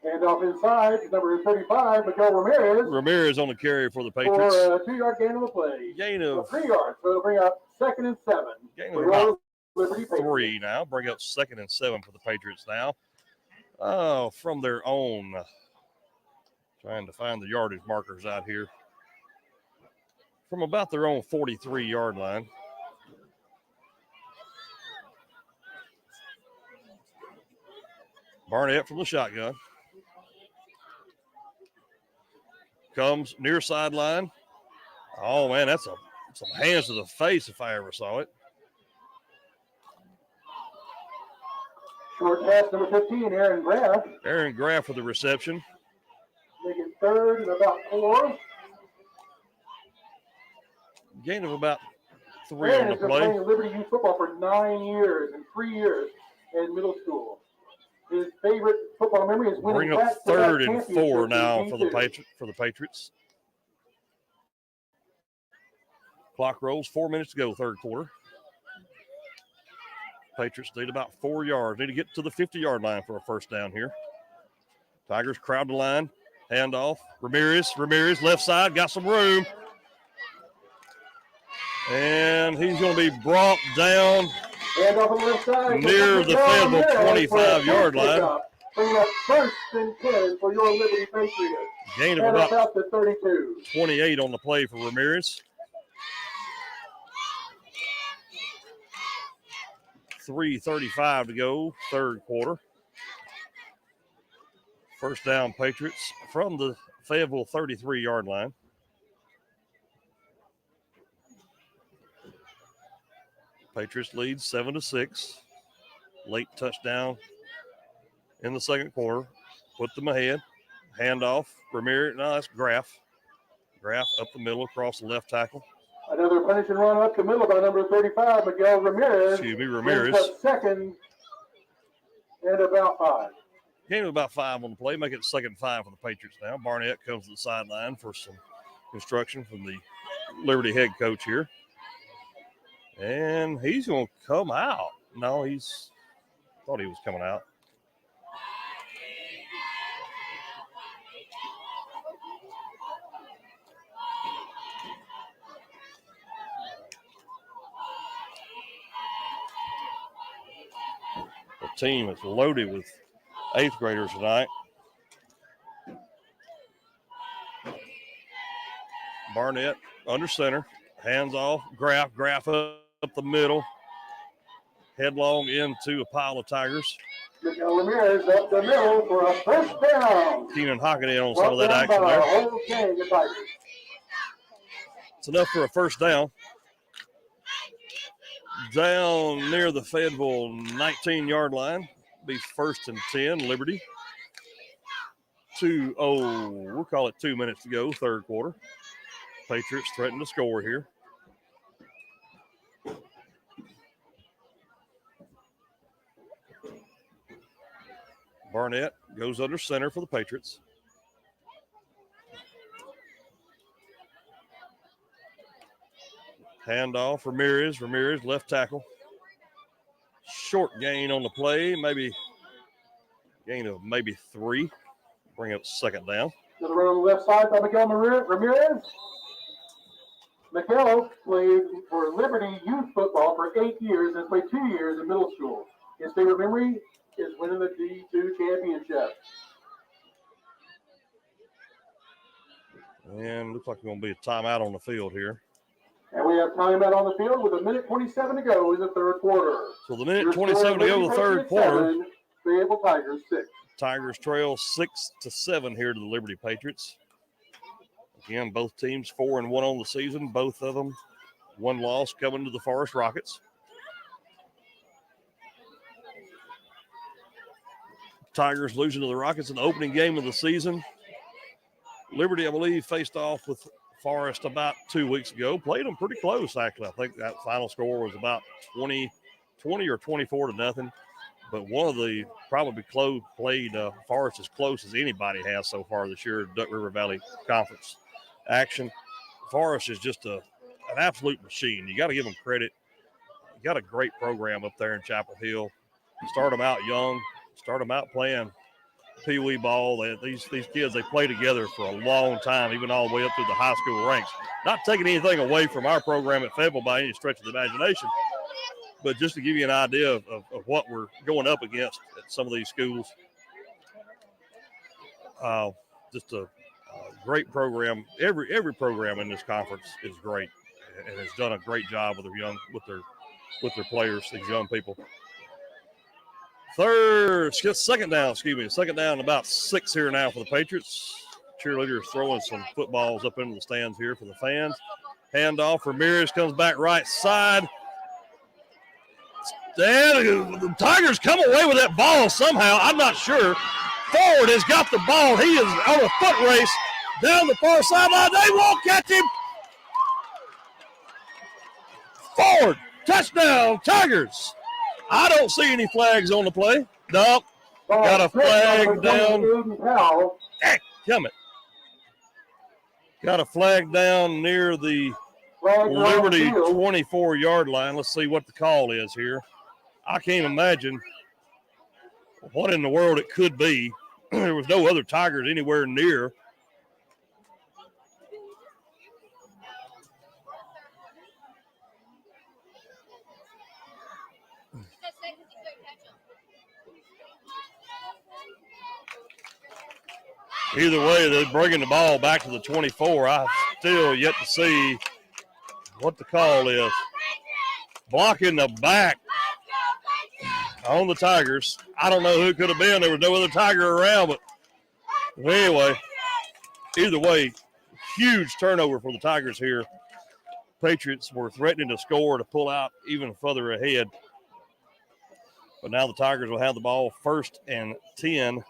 And off inside, number 35, Miguel Ramirez. Ramirez on the carry for the Patriots. For a 2-yard gain on the play. Gain of 3 yards. So it'll bring up 2nd and 7. Gain of about 3 now. Bring up 2nd and 7 for the Patriots now. Oh, from their own. Trying to find the yardage markers out here. From about their own 43-yard line. Barnett from the shotgun. Comes near sideline. Oh, man, that's some hands to the face if I ever saw it. Short pass, number 15, Aaron Graff. Aaron Graff with the reception. Making third and about 4. Gain of about 3 Aaron on the has been play. playing Liberty Youth football for 9 years and 3 years in middle school. His favorite football memory is winning Bring up back-to-back 3rd and 4 championships now in for D2. the Patriots. Clock rolls, 4 minutes to go, third quarter. Patriots need about 4 yards. Need to get to the 50-yard line for a first down here. Tigers crowd the line. Handoff. Ramirez, left side, got some room. And he's going to be brought down Handoff on the left side. near the Fayetteville 25-yard line. Bringing up 1st and 10 for your Liberty Patriots. Gain of And about the 32. 28 on the play for Ramirez. 3:35 to go, third quarter. First down, Patriots from the Fayetteville 33-yard line. Patriots lead 7-6. Late touchdown in the second quarter. Put them ahead. Handoff. Ramirez. No, that's Graff. Graff up the middle across the left tackle. Another punish and run up the middle by number 35, Miguel Ramirez. Ramirez. Second and about 5. Gain of about 5 on the play. Make it 2nd and 5 for the Patriots now. Barnett comes to the sideline for some instruction from the Liberty head coach here. And he's going to come out. No, thought he was coming out. The team is loaded with 8th graders tonight. Barnett under center. Hands off. Graff up the middle. Headlong into a pile of Tigers. Miguel Ramirez up the middle for a first down. Keenan Hockaday on some of that action there. Whole gang of Tigers. It's enough for a first down. Down near the Fayetteville 19-yard line. Be 1st and 10, Liberty. We'll call it 2 minutes to go, third quarter. Patriots threaten to score here. Barnett goes under center for the Patriots. Handoff, Ramirez, left tackle. Short gain on the play, gain of maybe 3. Bring up 2nd down. Another run on the left side by Miguel Ramirez. Miguel played for Liberty Youth football for 8 years and played 2 years in middle school. His favorite memory is winning the D2 championship. And looks like we're going to be a timeout on the field here. And we have timeout on the field with 1:27 to go in the third quarter. So the 1:27 to go in the third quarter. Fayetteville Tigers 6. Tigers trail 6-7 here to the Liberty Patriots. Again, both teams 4-1 on the season. Both of them 1 loss coming to the Forest Rockets. Tigers losing to the Rockets in the opening game of the season. Liberty, I believe, faced off with Forest about 2 weeks ago. Played them pretty close, actually. I think that final score was about 20 or 24-0. But one of the probably played Forest as close as anybody has so far this year, Duck River Valley Conference action. Forest is just an absolute machine. You got to give them credit. You got a great program up there in Chapel Hill. Start them out young. Start them out playing pee-wee ball. These kids, they play together for a long time, even all the way up through the high school ranks. Not taking anything away from our program at Fayetteville by any stretch of the imagination, but just to give you an idea of what we're going up against at some of these schools. Just a great program. Every program in this conference is great and has done a great job with their players, these young people. Second down, about 6 here now for the Patriots. Cheerleaders throwing some footballs up into the stands here for the fans. Handoff, Ramirez comes back right side. The Tigers come away with that ball somehow. I'm not sure. Forward has got the ball. He is on a foot race down the far sideline. They won't catch him. Forward. Touchdown, Tigers. I don't see any flags on the play. Nope. Got a flag down. Heck, come it. Got a flag down near the Liberty 24-yard line. Let's see what the call is here. I can't imagine what in the world it could be. There was no other Tigers anywhere near. Either way, they're bringing the ball back to the 24. I've still yet to see what the call is. Blocking the back on the Tigers. I don't know who it could have been. There was no other Tiger around, but anyway, either way, huge turnover for the Tigers here. Patriots were threatening to score to pull out even further ahead. But now the Tigers will have the ball 1st and 10.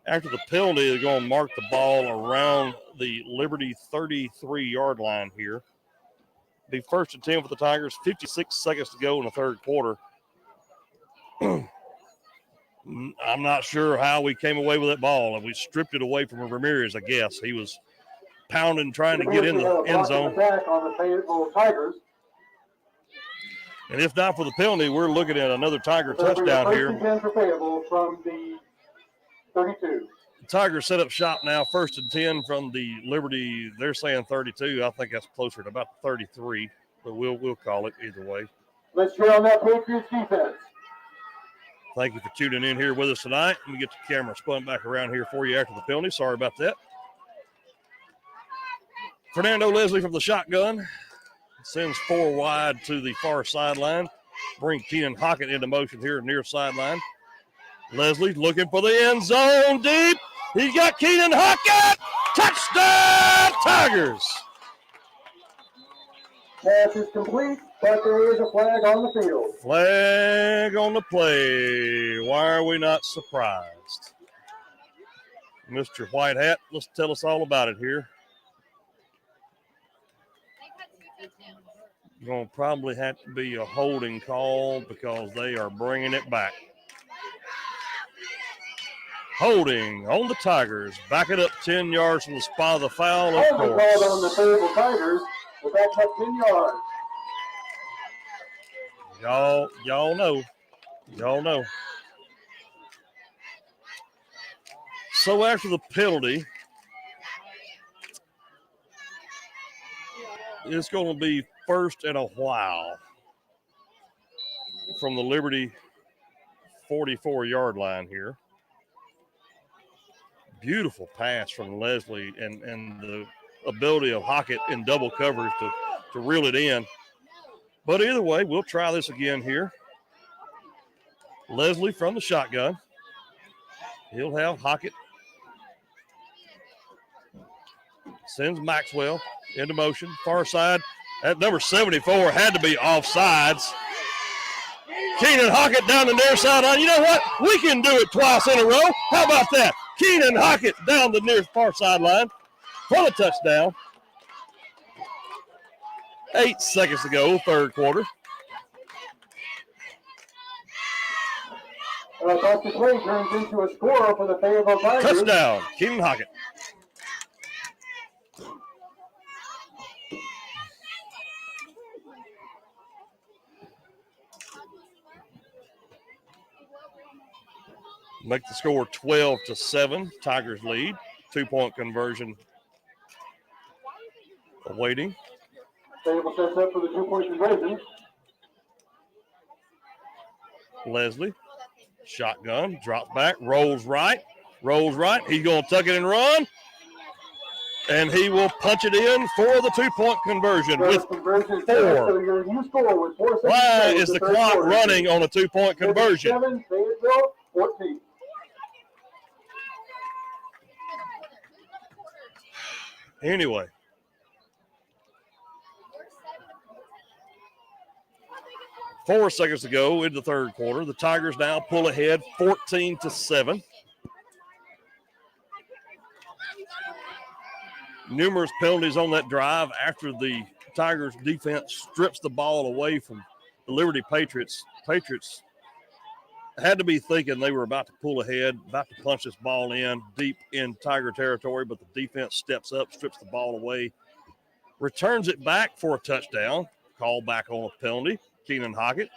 After the penalty, they're going to mark the ball around the Liberty 33-yard line here. Be 1st and 10 for the Tigers. 56 seconds to go in the third quarter. I'm not sure how we came away with that ball. We stripped it away from Ramirez, I guess. He was pounding, trying to get in the end zone. And if not for the penalty, we're looking at another Tiger touchdown here. From the 32. The Tigers set up shop now, 1st and 10 from the Liberty. They're saying 32. I think that's closer to about 33, but we'll call it either way. Let's cheer on that Patriots defense. Thank you for tuning in here with us tonight. Let me get the camera spun back around here for you after the penalty. Sorry about that. Fernando Leslie from the shotgun sends 4 wide to the far sideline. Bring Keenan Hockett into motion here near sideline. Leslie looking for the end zone deep. He's got Keenan Hockett. Touchdown, Tigers. Pass is complete, but there is a flag on the field. Flag on the play. Why are we not surprised? Mr. Whitehat, let's tell us all about it here. Going to probably have to be a holding call because they are bringing it back. Holding on the Tigers. Back it up 10 yards from the spot of the foul, of course. Called on the Fayetteville Tigers. We're back up 10 yards. Y'all know. So after the penalty, it's going to be 1st and a while from the Liberty 44-yard line here. Beautiful pass from Leslie and the ability of Hockett in double coverage to reel it in. But either way, we'll try this again here. Leslie from the shotgun. He'll have Hockett. Sends Maxwell into motion. Far side. At number 74 had to be offsides. Keenan Hockett down the near sideline. You know what? We can do it twice in a row. How about that? Keenan Hockett down the near far sideline for the touchdown. 8 seconds to go, third quarter. Dr. Clay turns into a scorer for the Fayetteville Tigers. Touchdown, Keenan Hockett. Make the score 12-7. Tigers lead. 2-point conversion awaiting. Fayetteville sets up for the 2-point conversion. Leslie, shotgun, drops back, rolls right. He's going to tuck it and run. And he will punch it in for the 2-point conversion with 4. Why is the clock running on a 2-point conversion? 7, Fayetteville, 14. Anyway. 4 seconds to go in the third quarter. The Tigers now pull ahead 14-7. Numerous penalties on that drive after the Tigers defense strips the ball away from the Liberty Patriots. Patriots had to be thinking they were about to pull ahead, about to punch this ball in deep in Tiger territory, but the defense steps up, strips the ball away, returns it back for a touchdown, called back on a penalty. Keenan Hockett.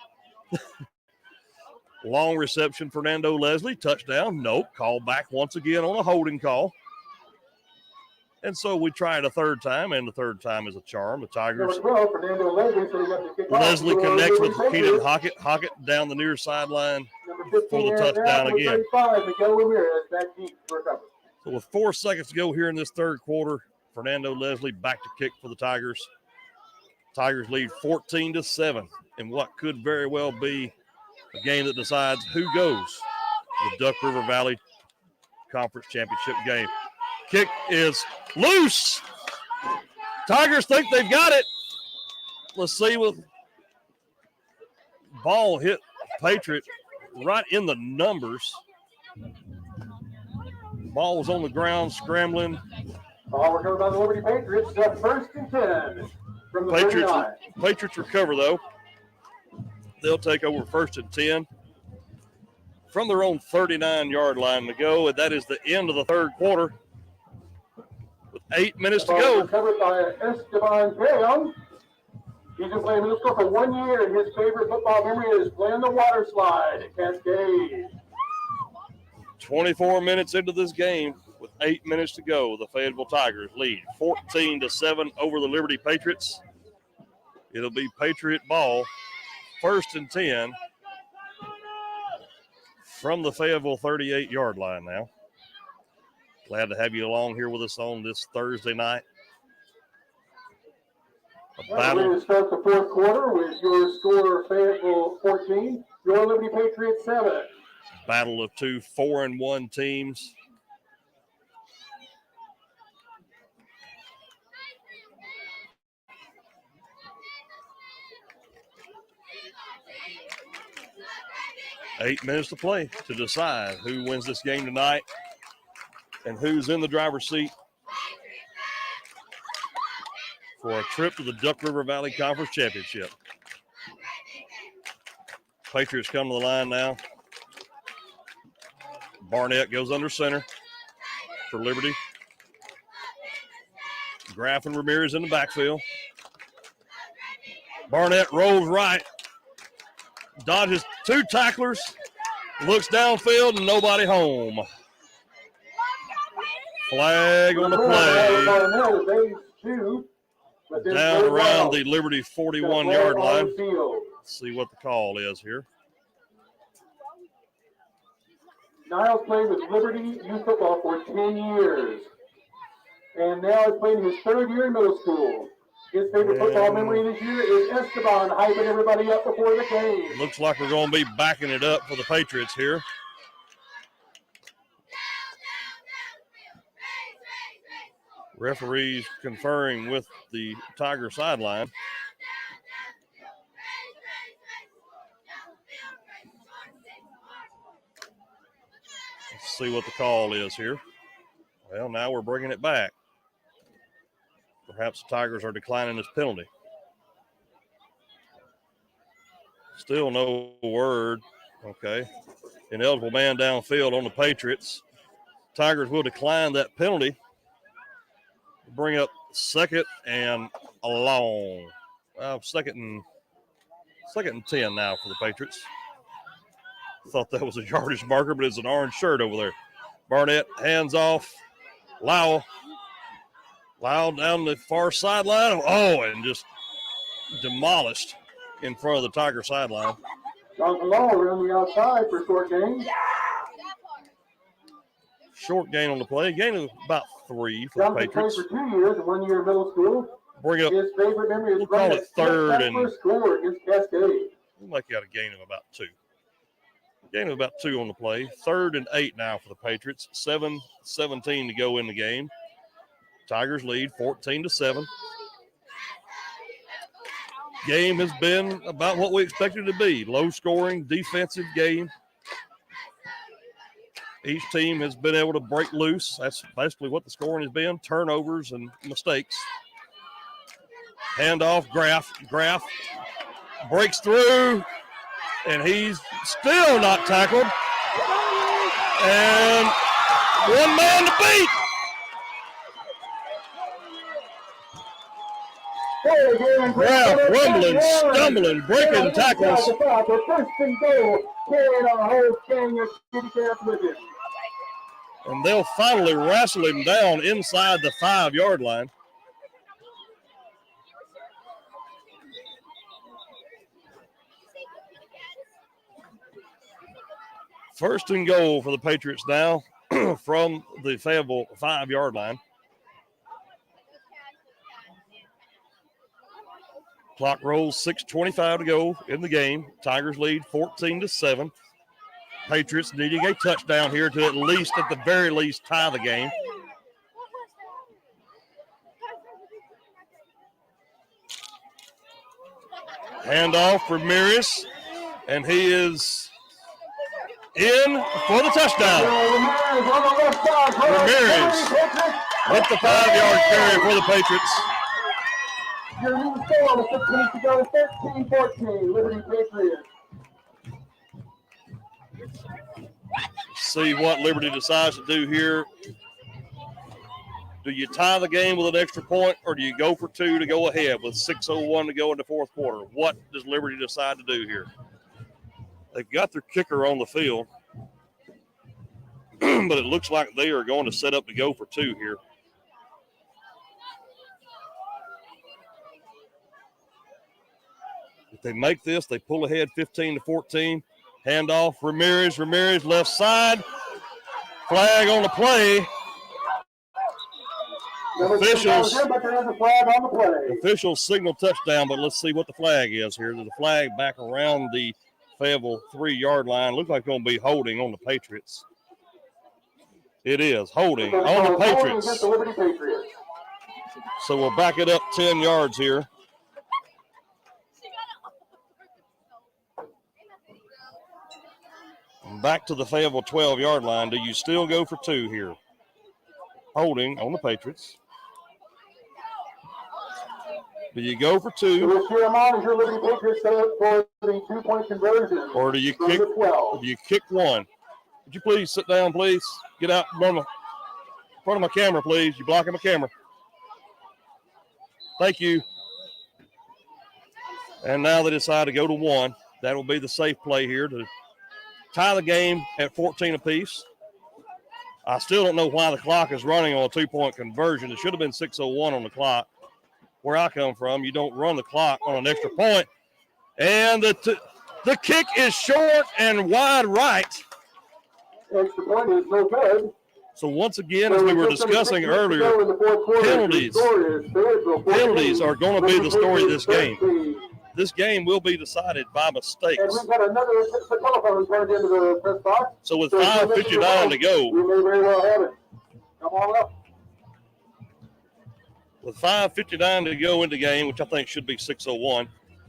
Long reception, Fernando Leslie, touchdown. Nope, called back once again on a holding call. And so we try it a third time, and the third time is a charm. The Tigers. Leslie connects with Keenan Hockett. Hockett down the near sideline for the touchdown again. So with 4 seconds to go here in this third quarter, Fernando Leslie back to kick for the Tigers. Tigers lead 14-7 in what could very well be a game that decides who goes to the Duck River Valley Conference Championship game. Kick is loose. Tigers think they've got it. Let's see what ball hit Patriot right in the numbers. Ball was on the ground scrambling. Ball recovered by the Liberty Patriots. First and 10 from the 39. Patriots recover though. They'll take over first and 10 from their own 39-yard line to go, and that is the end of the third quarter. With 8 minutes to go. Recovered by Esteban Graham. He's been playing middle school for 1 year, and his favorite football memory is playing the water slide at Cascade. 24 minutes into this game, with 8 minutes to go, the Fayetteville Tigers lead 14-7 over the Liberty Patriots. It'll be Patriot ball, first and 10 from the Fayetteville 38-yard line now. Glad to have you along here with us on this Thursday night. We're going to start the fourth quarter with your score Fayetteville 14, your Liberty Patriots 7. Battle of two 4-1 teams. Eight minutes to play to decide who wins this game tonight and who's in the driver's seat for a trip to the Duck River Valley Conference Championship. Patriots come to the line now. Barnett goes under center for Liberty. Graff and Ramirez in the backfield. Barnett rolls right, dodges two tacklers, looks downfield, and nobody home. Flag on the play. Down around the Liberty 41-yard line. Let's see what the call is here. Niles played with Liberty youth football for 10 years. And now he's playing his third year in middle school. His favorite football memory this year is Esteban hyping everybody up before the game. Looks like we're going to be backing it up for the Patriots here. Referees conferring with the Tiger sideline. Let's see what the call is here. Well, now we're bringing it back. Perhaps the Tigers are declining this penalty. Still no word. Okay. Ineligible man downfield on the Patriots. Tigers will decline that penalty. Bring up second and a long. Second and 10 now for the Patriots. Thought that was a yardage marker, but it's an orange shirt over there. Barnett hands off. Lowell down the far sideline. Oh, and just demolished in front of the Tiger sideline. Jonathan Lowell around the outside for short gain. Short gain on the play. Gain of about 3 for the Patriots. Played for 2 years and 1 year in middle school. Bring up. His favorite memory is we'll call it third and first score against Cascade. We'll make out a gain of about 2. Gain of about 2 on the play. 3rd and 8 now for the Patriots. 7:17 to go in the game. Tigers lead 14-7. game has been about what we expected it to be. Low-scoring, defensive game. Each team has been able to break loose. That's basically what the scoring has been, turnovers and mistakes. Handoff, Graff breaks through, and he's still not tackled. And one man to beat. Graff rumbling, stumbling, breaking tackles. And they'll finally wrestle him down inside the 5-yard line. First and goal for the Patriots now from the Fayetteville 5-yard line. Clock rolls, 6:25 to go in the game. Tigers lead 14-7. Patriots needing a touchdown here to at the very least, tie the game. Handoff for Ramirez, and he is in for the touchdown. Ramirez with the 5-yard carry for the Patriots. Your new score with 6 minutes to go, 13-14, Liberty Patriots. See what Liberty decides to do here. Do you tie the game with an extra point, or do you go for 2 to go ahead with 6:01 to go in the fourth quarter? What does Liberty decide to do here? They've got their kicker on the field, but it looks like they are going to set up to go for 2 here. If they make this, they pull ahead 15-14. Handoff, Ramirez left side. Flag on the play. Officials signal touchdown, but let's see what the flag is here. There's a flag back around the Fayetteville 3-yard line. Looks like it's going to be holding on the Patriots. It is holding on the Patriots. So we'll back it up 10 yards here. Back to the Fayetteville 12-yard line. Do you still go for 2 here? Holding on the Patriots. Do you go for 2? Or do you kick 1? Would you please sit down, please? Get out in front of my camera, please. You're blocking my camera. Thank you. And now they decide to go to 1. That will be the safe play here to tie the game at 14 apiece. I still don't know why the clock is running on a 2-point conversion. It should have been 6:01 on the clock. Where I come from, you don't run the clock on an extra point. And the kick is short and wide right. Extra point is no good. So once again, as we were discussing earlier, penalties are going to be the story of this game. This game will be decided by mistakes. And we've got another telephone turned into the press box. So with 5:59 to go, we may very well have it. Come on up. with 5:59 to go in the game, which I think should be 6:01,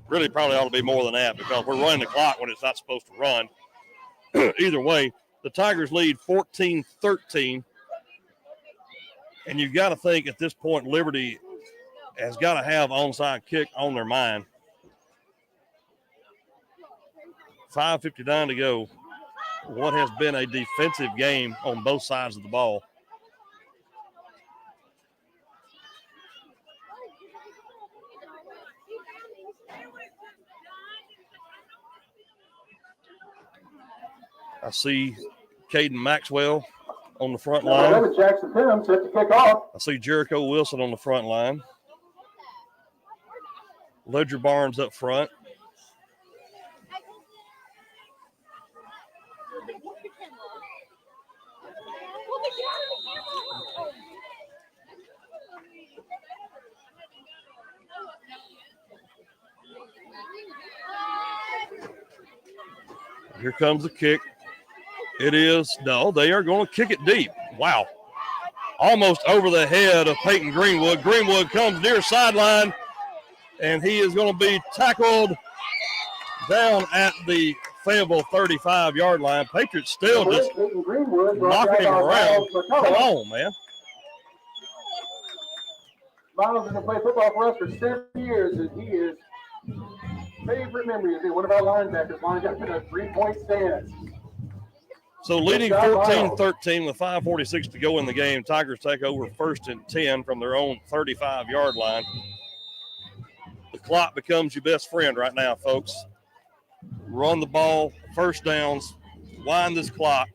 really probably ought to be more than that because we're running the clock when it's not supposed to run. Either way, the Tigers lead 14-13. And you've got to think at this point, Liberty has got to have onside kick on their mind. 5:59 to go. What has been a defensive game on both sides of the ball. I see Caden Maxwell on the front line. Jackson Tim set to kick off. I see Jericho Wilson on the front line. Ledger Barnes up front. Here comes the kick. It is, no, they are going to kick it deep. Wow. Almost over the head of Peyton Greenwood. Greenwood comes near sideline. And he is going to be tackled down at the Fayetteville 35-yard line. Patriots still just knocking him around. Come on, man. Miles has been playing football for us for 7 years, and he is favorite memory is one of our linebackers lined up in a 3-point stance. So leading 14-13 with 5:46 to go in the game. Tigers take over 1st and 10 from their own 35-yard line. The clock becomes your best friend right now, folks. Run the ball, first downs, wind this clock,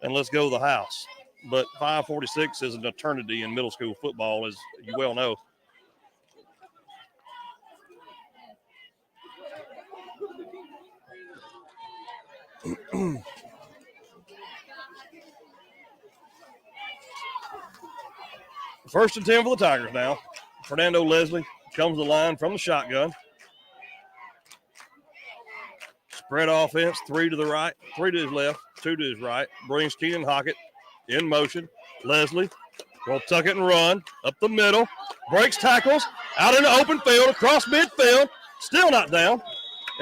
and let's go to the house. But 5:46 is an eternity in middle school football, as you well know. First and 10 for the Tigers now. Fernando Leslie comes to the line from the shotgun. Spread offense, 3 to the right, 3 to his left, 2 to his right. Brings Keenan Hockett in motion. Leslie will tuck it and run up the middle. Breaks tackles out in the open field, across midfield. Still not down.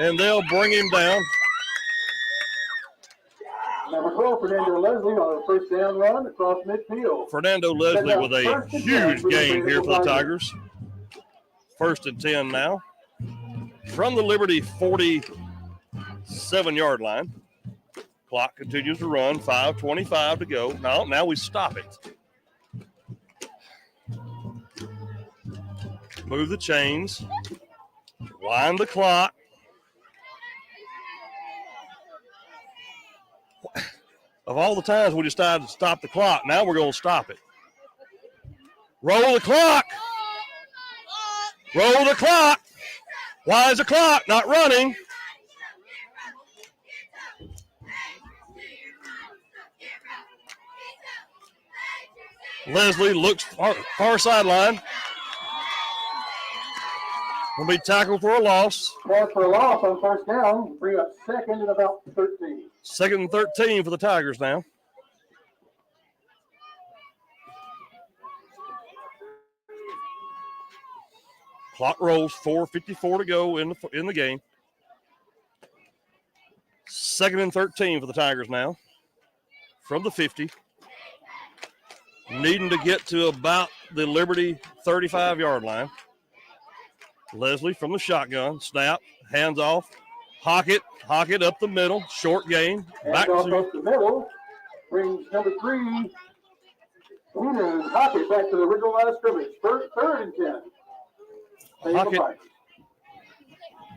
And they'll bring him down. Number 12, Fernando Leslie on a first down run across midfield. Fernando Leslie with a huge game here for the Tigers. 1st and 10 now. From the Liberty 47-yard line. Clock continues to run. 5:25 to go. Now we stop it. Move the chains. Wind the clock. Of all the times we decided to stop the clock, now we're going to stop it. Roll the clock. Roll the clock. Why is the clock not running? Leslie looks far sideline. Will be tackled for a loss. Tackle for a loss on first down. Bring up 2nd and about 13. 2nd and 13 for the Tigers now. Clock rolls, 4:54 to go in the game. 2nd and 13 for the Tigers now. From the 50. Needing to get to about the Liberty 35-yard line. Leslie from the shotgun. Snap. Hands off. Hockett up the middle. Short gain. Back off the middle. Brings number 3. Hockett back to the original line of scrimmage. 3rd and 10. Hockett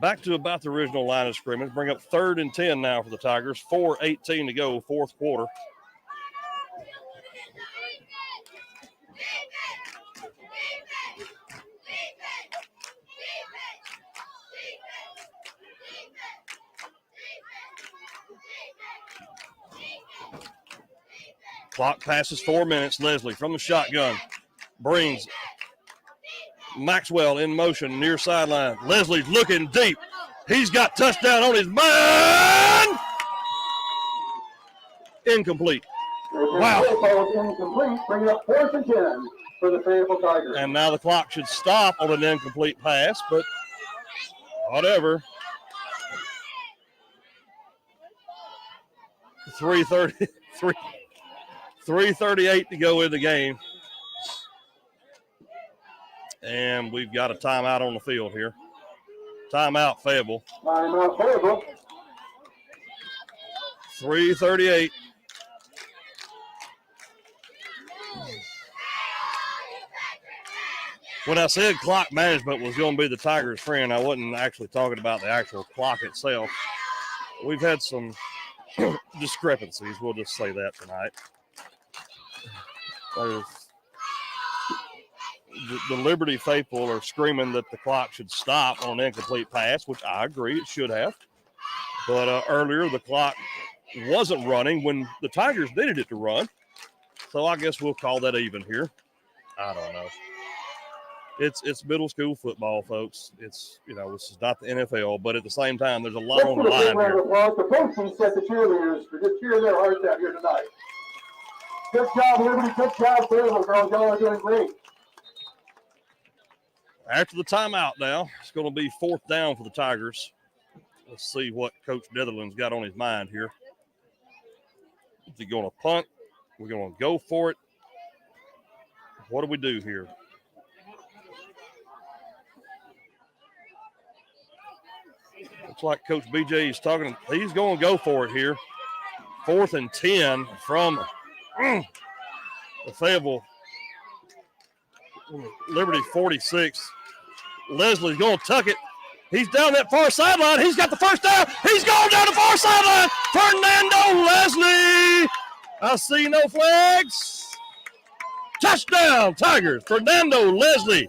back to about the original line of scrimmage. Bring up 3rd and 10 now for the Tigers. 4:18 to go, 4th quarter. Clock passes 4 minutes. Leslie from the shotgun brings Maxwell in motion near sideline. Leslie's looking deep. He's got touchdown on his mind. Incomplete. Wow. Incomplete. Bring up 4th and 10 for the Fayetteville Tigers. And now the clock should stop on an incomplete pass, but whatever. 3:38 to go in the game. And we've got a timeout on the field here. Timeout, Fayetteville. Timeout, Fayetteville. 3:38. When I said clock management was going to be the Tigers' friend, I wasn't actually talking about the actual clock itself. We've had some discrepancies. We'll just say that tonight. The Liberty faithful are screaming that the clock should stop on an incomplete pass, which I agree it should have. But earlier the clock wasn't running when the Tigers needed it to run. So I guess we'll call that even here. I don't know. It's middle school football, folks. It's, this is not the NFL, but at the same time, there's a lot on the line here. The coaching set the cheerleaders for just cheering their hearts out here tonight. Good job, Liberty. Good job, Fayetteville girls. Y'all are doing great. After the timeout now, it's going to be 4th down for the Tigers. Let's see what Coach Netherland's got on his mind here. Is he going to punt? We're going to go for it. What do we do here? Looks like Coach BJ is talking. He's going to go for it here. 4th and 10 from the Fayetteville Liberty 46. Leslie's going to tuck it. He's down that far sideline. He's got the first down. He's going down the far sideline. Fernando Leslie. I see no flags. Touchdown, Tigers. Fernando Leslie,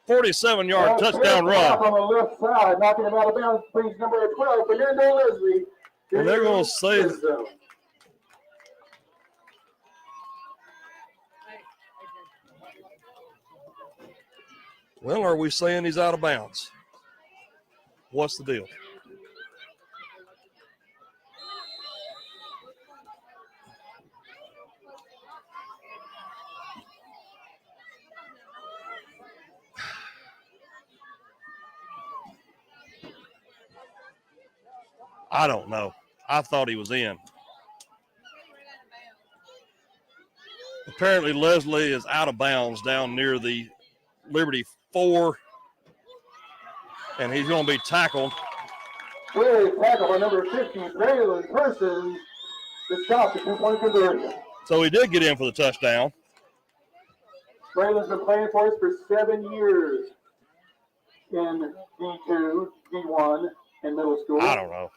47-yard touchdown run. On the left side, knocking him out of bounds, brings number 12, Fernando Leslie. And they're going to say well, are we saying he's out of bounds? What's the deal? I don't know. I thought he was in. Apparently, Leslie is out of bounds down near the Liberty 4, and he's going to be tackled. Clearly tackled by number 50, Braylon Persons, to stop the 2-point conversion. So he did get in for the touchdown. Braylon's been playing for us for 7 years in D2, D1, and middle school. I don't know.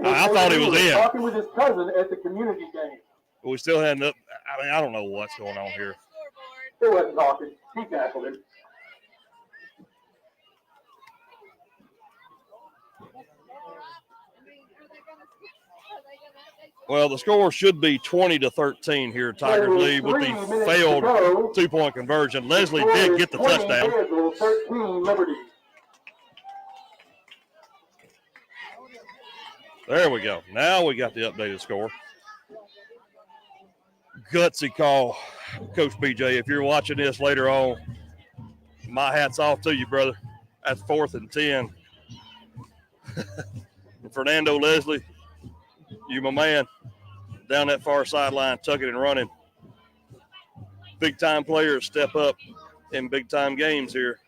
I thought he was in. Talking with his cousin at the community game. But we still had I don't know what's going on here. He wasn't talking. He tackled him. Well, the score should be 20-13 here. Tigers lead with the failed 2-point conversion. Leslie did get the touchdown. 13 Liberty. There we go. Now we got the updated score. Gutsy call, Coach BJ. If you're watching this later on, my hat's off to you, brother. That's 4th and 10. Fernando Leslie, you my man. Down that far sideline, tucking and running. Big-time players step up in big-time games here.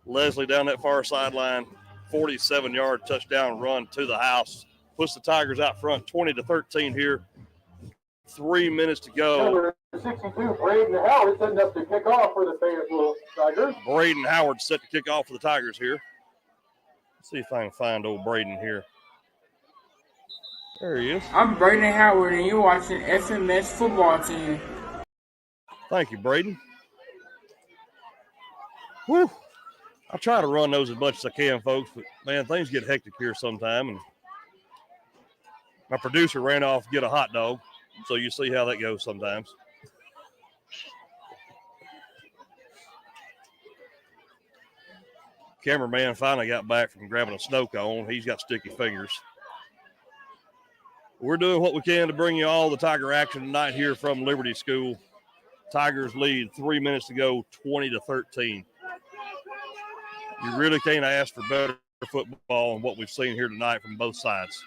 Leslie down that far sideline, 47-yard touchdown run to the house. Puts the Tigers out front, 20-13 here. 3 minutes to go. Number 62, Braden Howard, setting up the kickoff for the Fayetteville Tigers. Braden Howard set to kick off for the Tigers here. Let's see if I can find old Braden here. There he is. I'm Braden Howard, and you're watching FMS football team. Thank you, Braden. Whew. I try to run those as much as I can, folks, but, man, things get hectic here sometime. And my producer ran off to get a hot dog, so you see how that goes sometimes. Cameraman finally got back from grabbing a snow cone. He's got sticky fingers. We're doing what we can to bring you all the Tiger action tonight here from Liberty School. Tigers lead, 3 minutes to go, 20-13. You really can't ask for better football than what we've seen here tonight from both sides.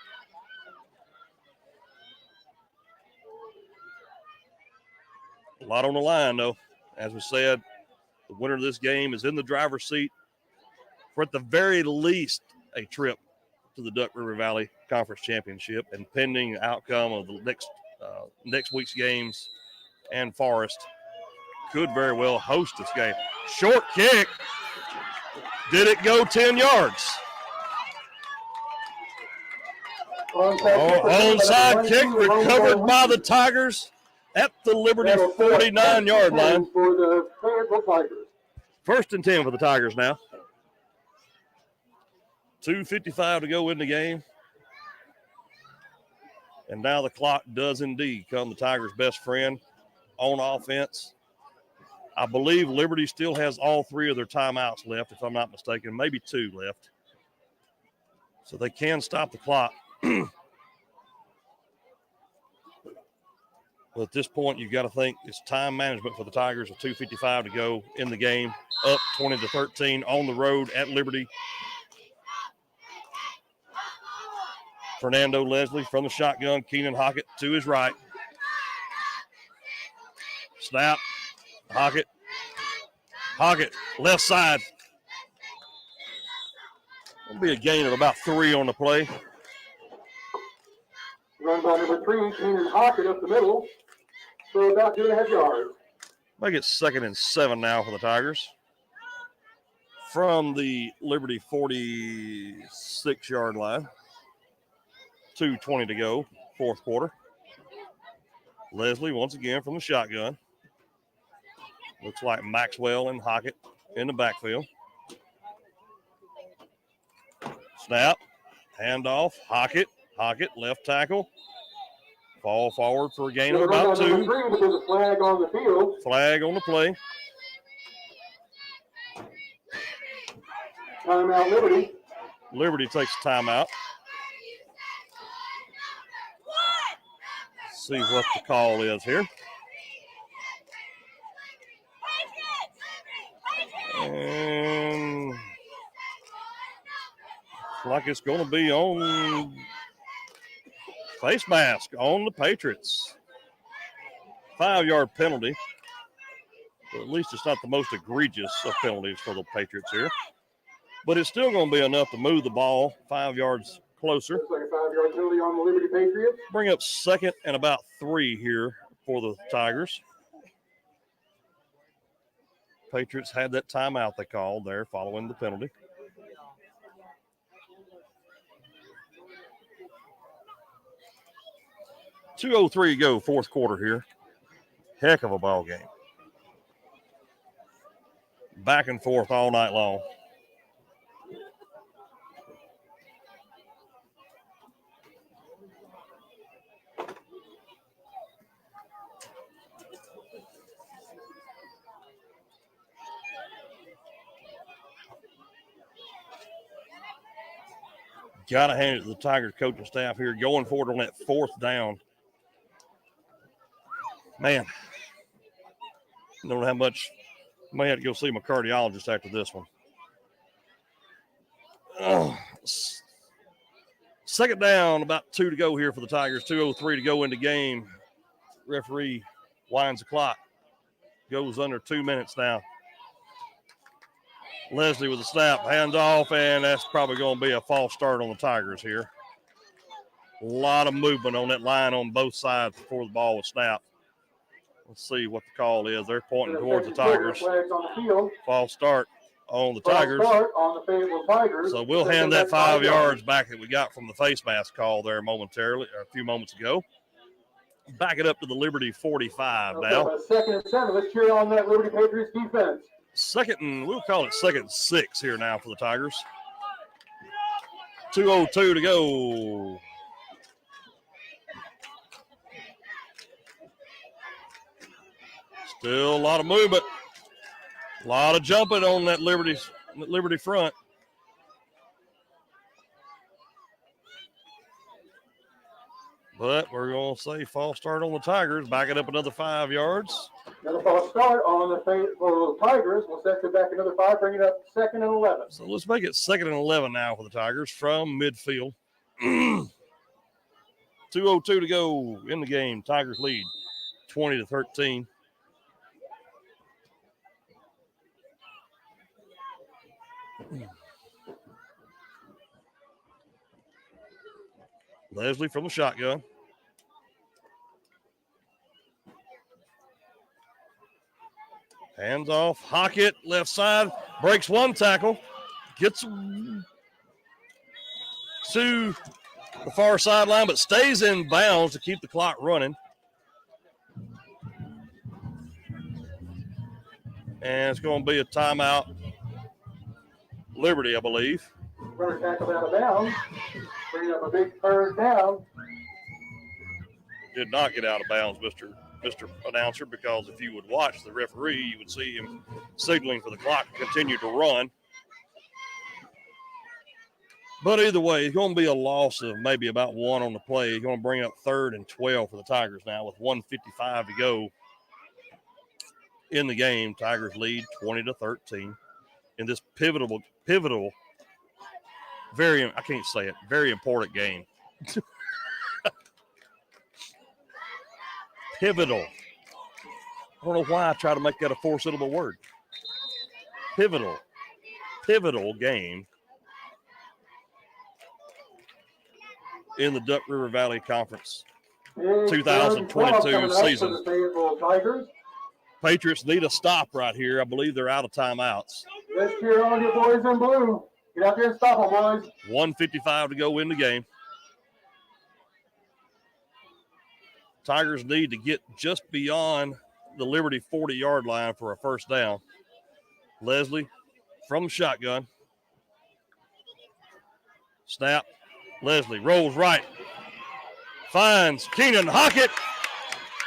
A lot on the line, though. As we said, the winner of this game is in the driver's seat for, at the very least, a trip to the Duck River Valley Conference Championship, and pending outcome of the next week's games, and Forest could very well host this game. Short kick. Did it go 10 yards? Onside kick recovered by the Tigers at the Liberty 49-yard line. For the Fayetteville Tigers. 1st and 10 for the Tigers now. 2:55 to go in the game. And now the clock does indeed come the Tigers' best friend on offense. I believe Liberty still has all 3 of their timeouts left, if I'm not mistaken, maybe 2 left. So they can stop the clock. But at this point, you've got to think it's time management for the Tigers with 2:55 to go in the game, up 20-13 on the road at Liberty. Fernando Leslie from the shotgun. Keenan Hockett to his right. Snap. Hockett. Hockett, left side. It'll be a gain of about 3 on the play. Run by number 3, Keenan Hockett up the middle. So about 2.5 yards. Make it 2nd and 7 now for the Tigers. From the Liberty 46-yard line. 2:20 to go, fourth quarter. Leslie once again from the shotgun. Looks like Maxwell and Hockett in the backfield. Snap, handoff, Hockett, left tackle. Fall forward for a gain of about 2. There's a flag on the field. Flag on the play. Timeout, Liberty. Liberty takes a timeout. See what the call is here. And like it's going to be on face mask on the Patriots. 5-yard penalty. But at least it's not the most egregious of penalties for the Patriots here. But it's still going to be enough to move the ball 5 yards closer. Looks like a 5-yard penalty on the Liberty Patriots. Bring up 2nd and about 3 here for the Tigers. Patriots had that timeout they called there following the penalty. .203 to go, fourth quarter here. Heck of a ball game. Back and forth all night long. Got to hand it to the Tigers coaching staff here, going forward on that 4th down. Man, I don't know how much. May have to go see my cardiologist after this one. 2nd down, about 2 to go here for the Tigers. 2:03 to go into game. Referee winds the clock. Goes under 2 minutes now. Leslie with a snap, hands off, and that's probably going to be a false start on the Tigers here. A lot of movement on that line on both sides before the ball was snapped. Let's see what the call is. They're pointing towards the Tigers. False start on the Tigers. So we'll hand that 5 yards back that we got from the face mask call there momentarily, or a few moments ago. Back it up to the Liberty 45 now. 2nd and 7. Let's cheer on that Liberty Patriots defense. We'll call it 2nd and 6 here now for the Tigers. 2:02 to go. Still a lot of movement. A lot of jumping on that Liberty front. But we're going to say false start on the Tigers. Back it up another 5 yards. Another false start on the Tigers. We'll set it back another 5, bring it up 2nd and 11. So let's make it 2nd and 11 now for the Tigers from midfield. 2:02 to go in the game. Tigers lead 20-13. Leslie from the shotgun. Hands off. Hockett, left side. Breaks one tackle. Gets to the far sideline, but stays in bounds to keep the clock running. And it's going to be a timeout. Liberty, I believe. Runner tackled out of bounds. Bringing up a big 3rd down. Did not get out of bounds, Mr. Announcer, because if you would watch the referee, you would see him signaling for the clock to continue to run. But either way, it's going to be a loss of maybe about 1 on the play. It's going to bring up 3rd and 12 for the Tigers now with 1:55 to go in the game. Tigers lead 20-13 in this pivotal, very important game. Pivotal. I don't know why I try to make that a 4-syllable word. Pivotal game in the Duck River Valley Conference 2022 season. Patriots need a stop right here. I believe they're out of timeouts. Let's cheer on your boys in blue. Get out there and stop them, boys. 1:55 to go in the game. Tigers need to get just beyond the Liberty 40-yard line for a first down. Leslie from the shotgun. Snap. Leslie rolls right. Finds Keenan Hockett.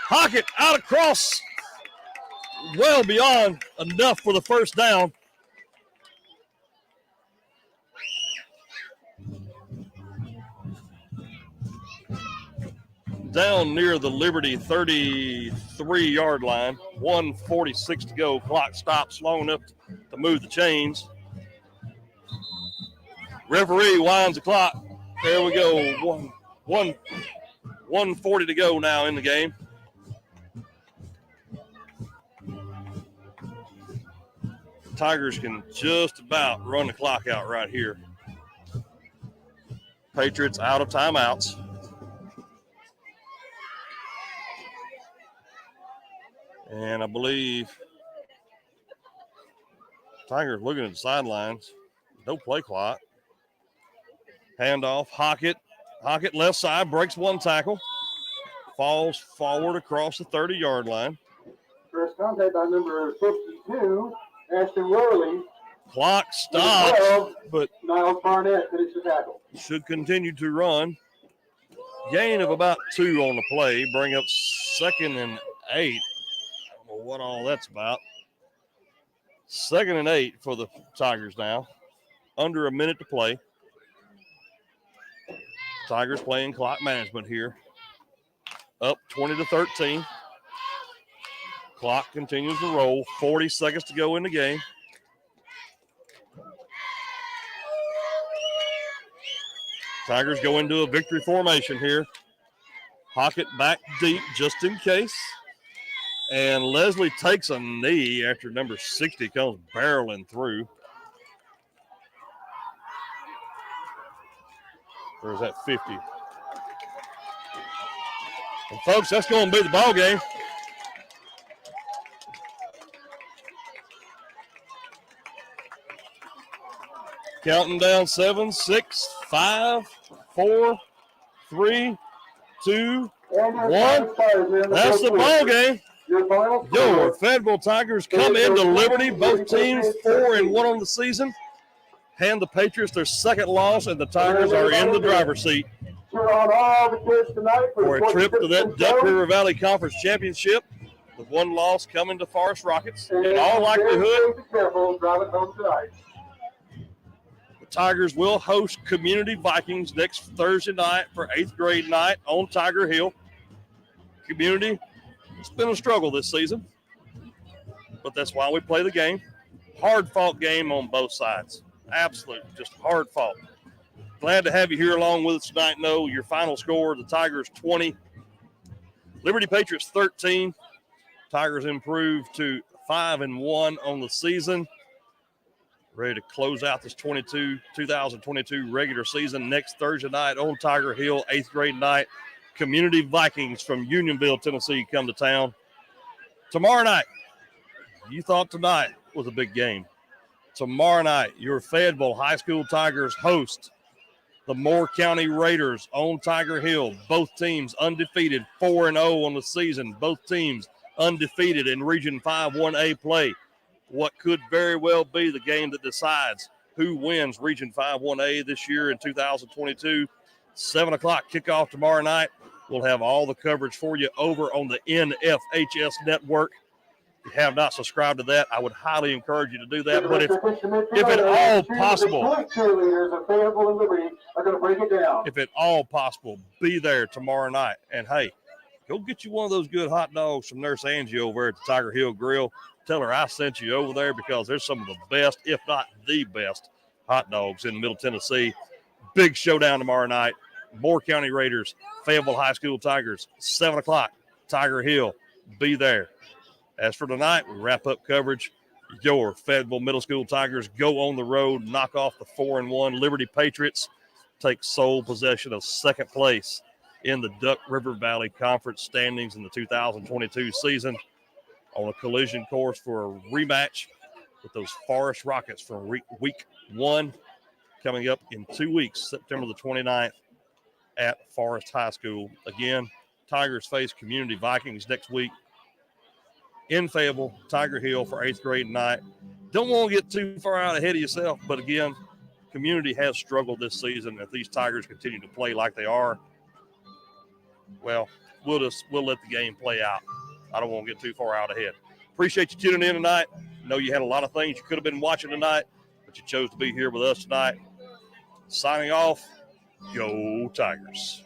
Hockett out across. Well beyond enough for the first down. Down near the Liberty 33-yard line. 1:46 to go. Clock stops long enough to move the chains. Referee winds the clock. There we go. 1:40 to go now in the game. Tigers can just about run the clock out right here. Patriots out of timeouts. And I believe Tigers looking at the sidelines. No play clock. Handoff. Hockett. Hockett left side. Breaks one tackle. Falls forward across the 30-yard line. First contact by number 52, Ashton Worley. Clock stops. 12, but Niles Barnett finished the tackle. Should continue to run. Gain of about 2 on the play. Bring up 2nd and 8. I don't know what all that's about. 2nd and 8 for the Tigers now. Under a minute to play. Tigers playing clock management here. Up 20-13. Clock continues to roll. 40 seconds to go in the game. Tigers go into a victory formation here. Hockett back deep just in case. And Leslie takes a knee after number 60 comes barreling through. Or is that 50? And folks, that's going to be the ball game. Counting down 7, 6, 5, 4, 3, 2, 1. That's the ball game. Your Fayetteville Tigers come into Liberty. Both teams 4-1 on the season. Hand the Patriots their 2nd loss, and the Tigers are in the driver's seat for a trip to that Duck River Valley Conference Championship, with 1 loss coming to Forest Rockets. In all likelihood, the Tigers will host Community Vikings next Thursday night for 8th grade night on Tiger Hill. Community, it's been a struggle this season, but that's why we play the game. Hard-fought game on both sides. Absolute, just hard fought. Glad to have you here along with us tonight. No, your final score, the Tigers 20, Liberty Patriots 13. Tigers improved to 5-1 on the season. Ready to close out this 2022 regular season next Thursday night on Tiger Hill, 8th grade night. Community Vikings from Unionville, Tennessee come to town. Tomorrow night, you thought tonight was a big game. Tomorrow night, your Fayetteville High School Tigers host the Moore County Raiders on Tiger Hill. Both teams undefeated, 4-0 on the season. Both teams undefeated in Region 5-1A play. What could very well be the game that decides who wins Region 5-1A this year in 2022. 7 o'clock kickoff tomorrow night. We'll have all the coverage for you over on the NFHS network. If you have not subscribed to that, I would highly encourage you to do that. But if at all possible, cheerleaders of Fayetteville and Liberty are going to break it down. If at all possible, be there tomorrow night. And hey, go get you one of those good hot dogs from Nurse Angie over at the Tiger Hill Grill. Tell her I sent you over there because there's some of the best, if not the best, hot dogs in Middle Tennessee. Big showdown tomorrow night. Moore County Raiders, Fayetteville High School Tigers, 7 o'clock, Tiger Hill. Be there. As for tonight, we wrap up coverage. Your Fayetteville Middle School Tigers go on the road, knock off the 4-1 Liberty Patriots, take sole possession of second place in the Duck River Valley Conference standings in the 2022 season, on a collision course for a rematch with those Forest Rockets from week 1 coming up in 2 weeks, September the 29th at Forest High School. Again, Tigers face Community Vikings next week in Fayetteville, Tiger Hill for 8th grade night. Don't want to get too far out ahead of yourself, but again, Community has struggled this season. If these Tigers continue to play like they are, well, we'll let the game play out. I don't want to get too far out ahead. Appreciate you tuning in tonight. Know you had a lot of things you could have been watching tonight, but you chose to be here with us tonight. Signing off, go Tigers.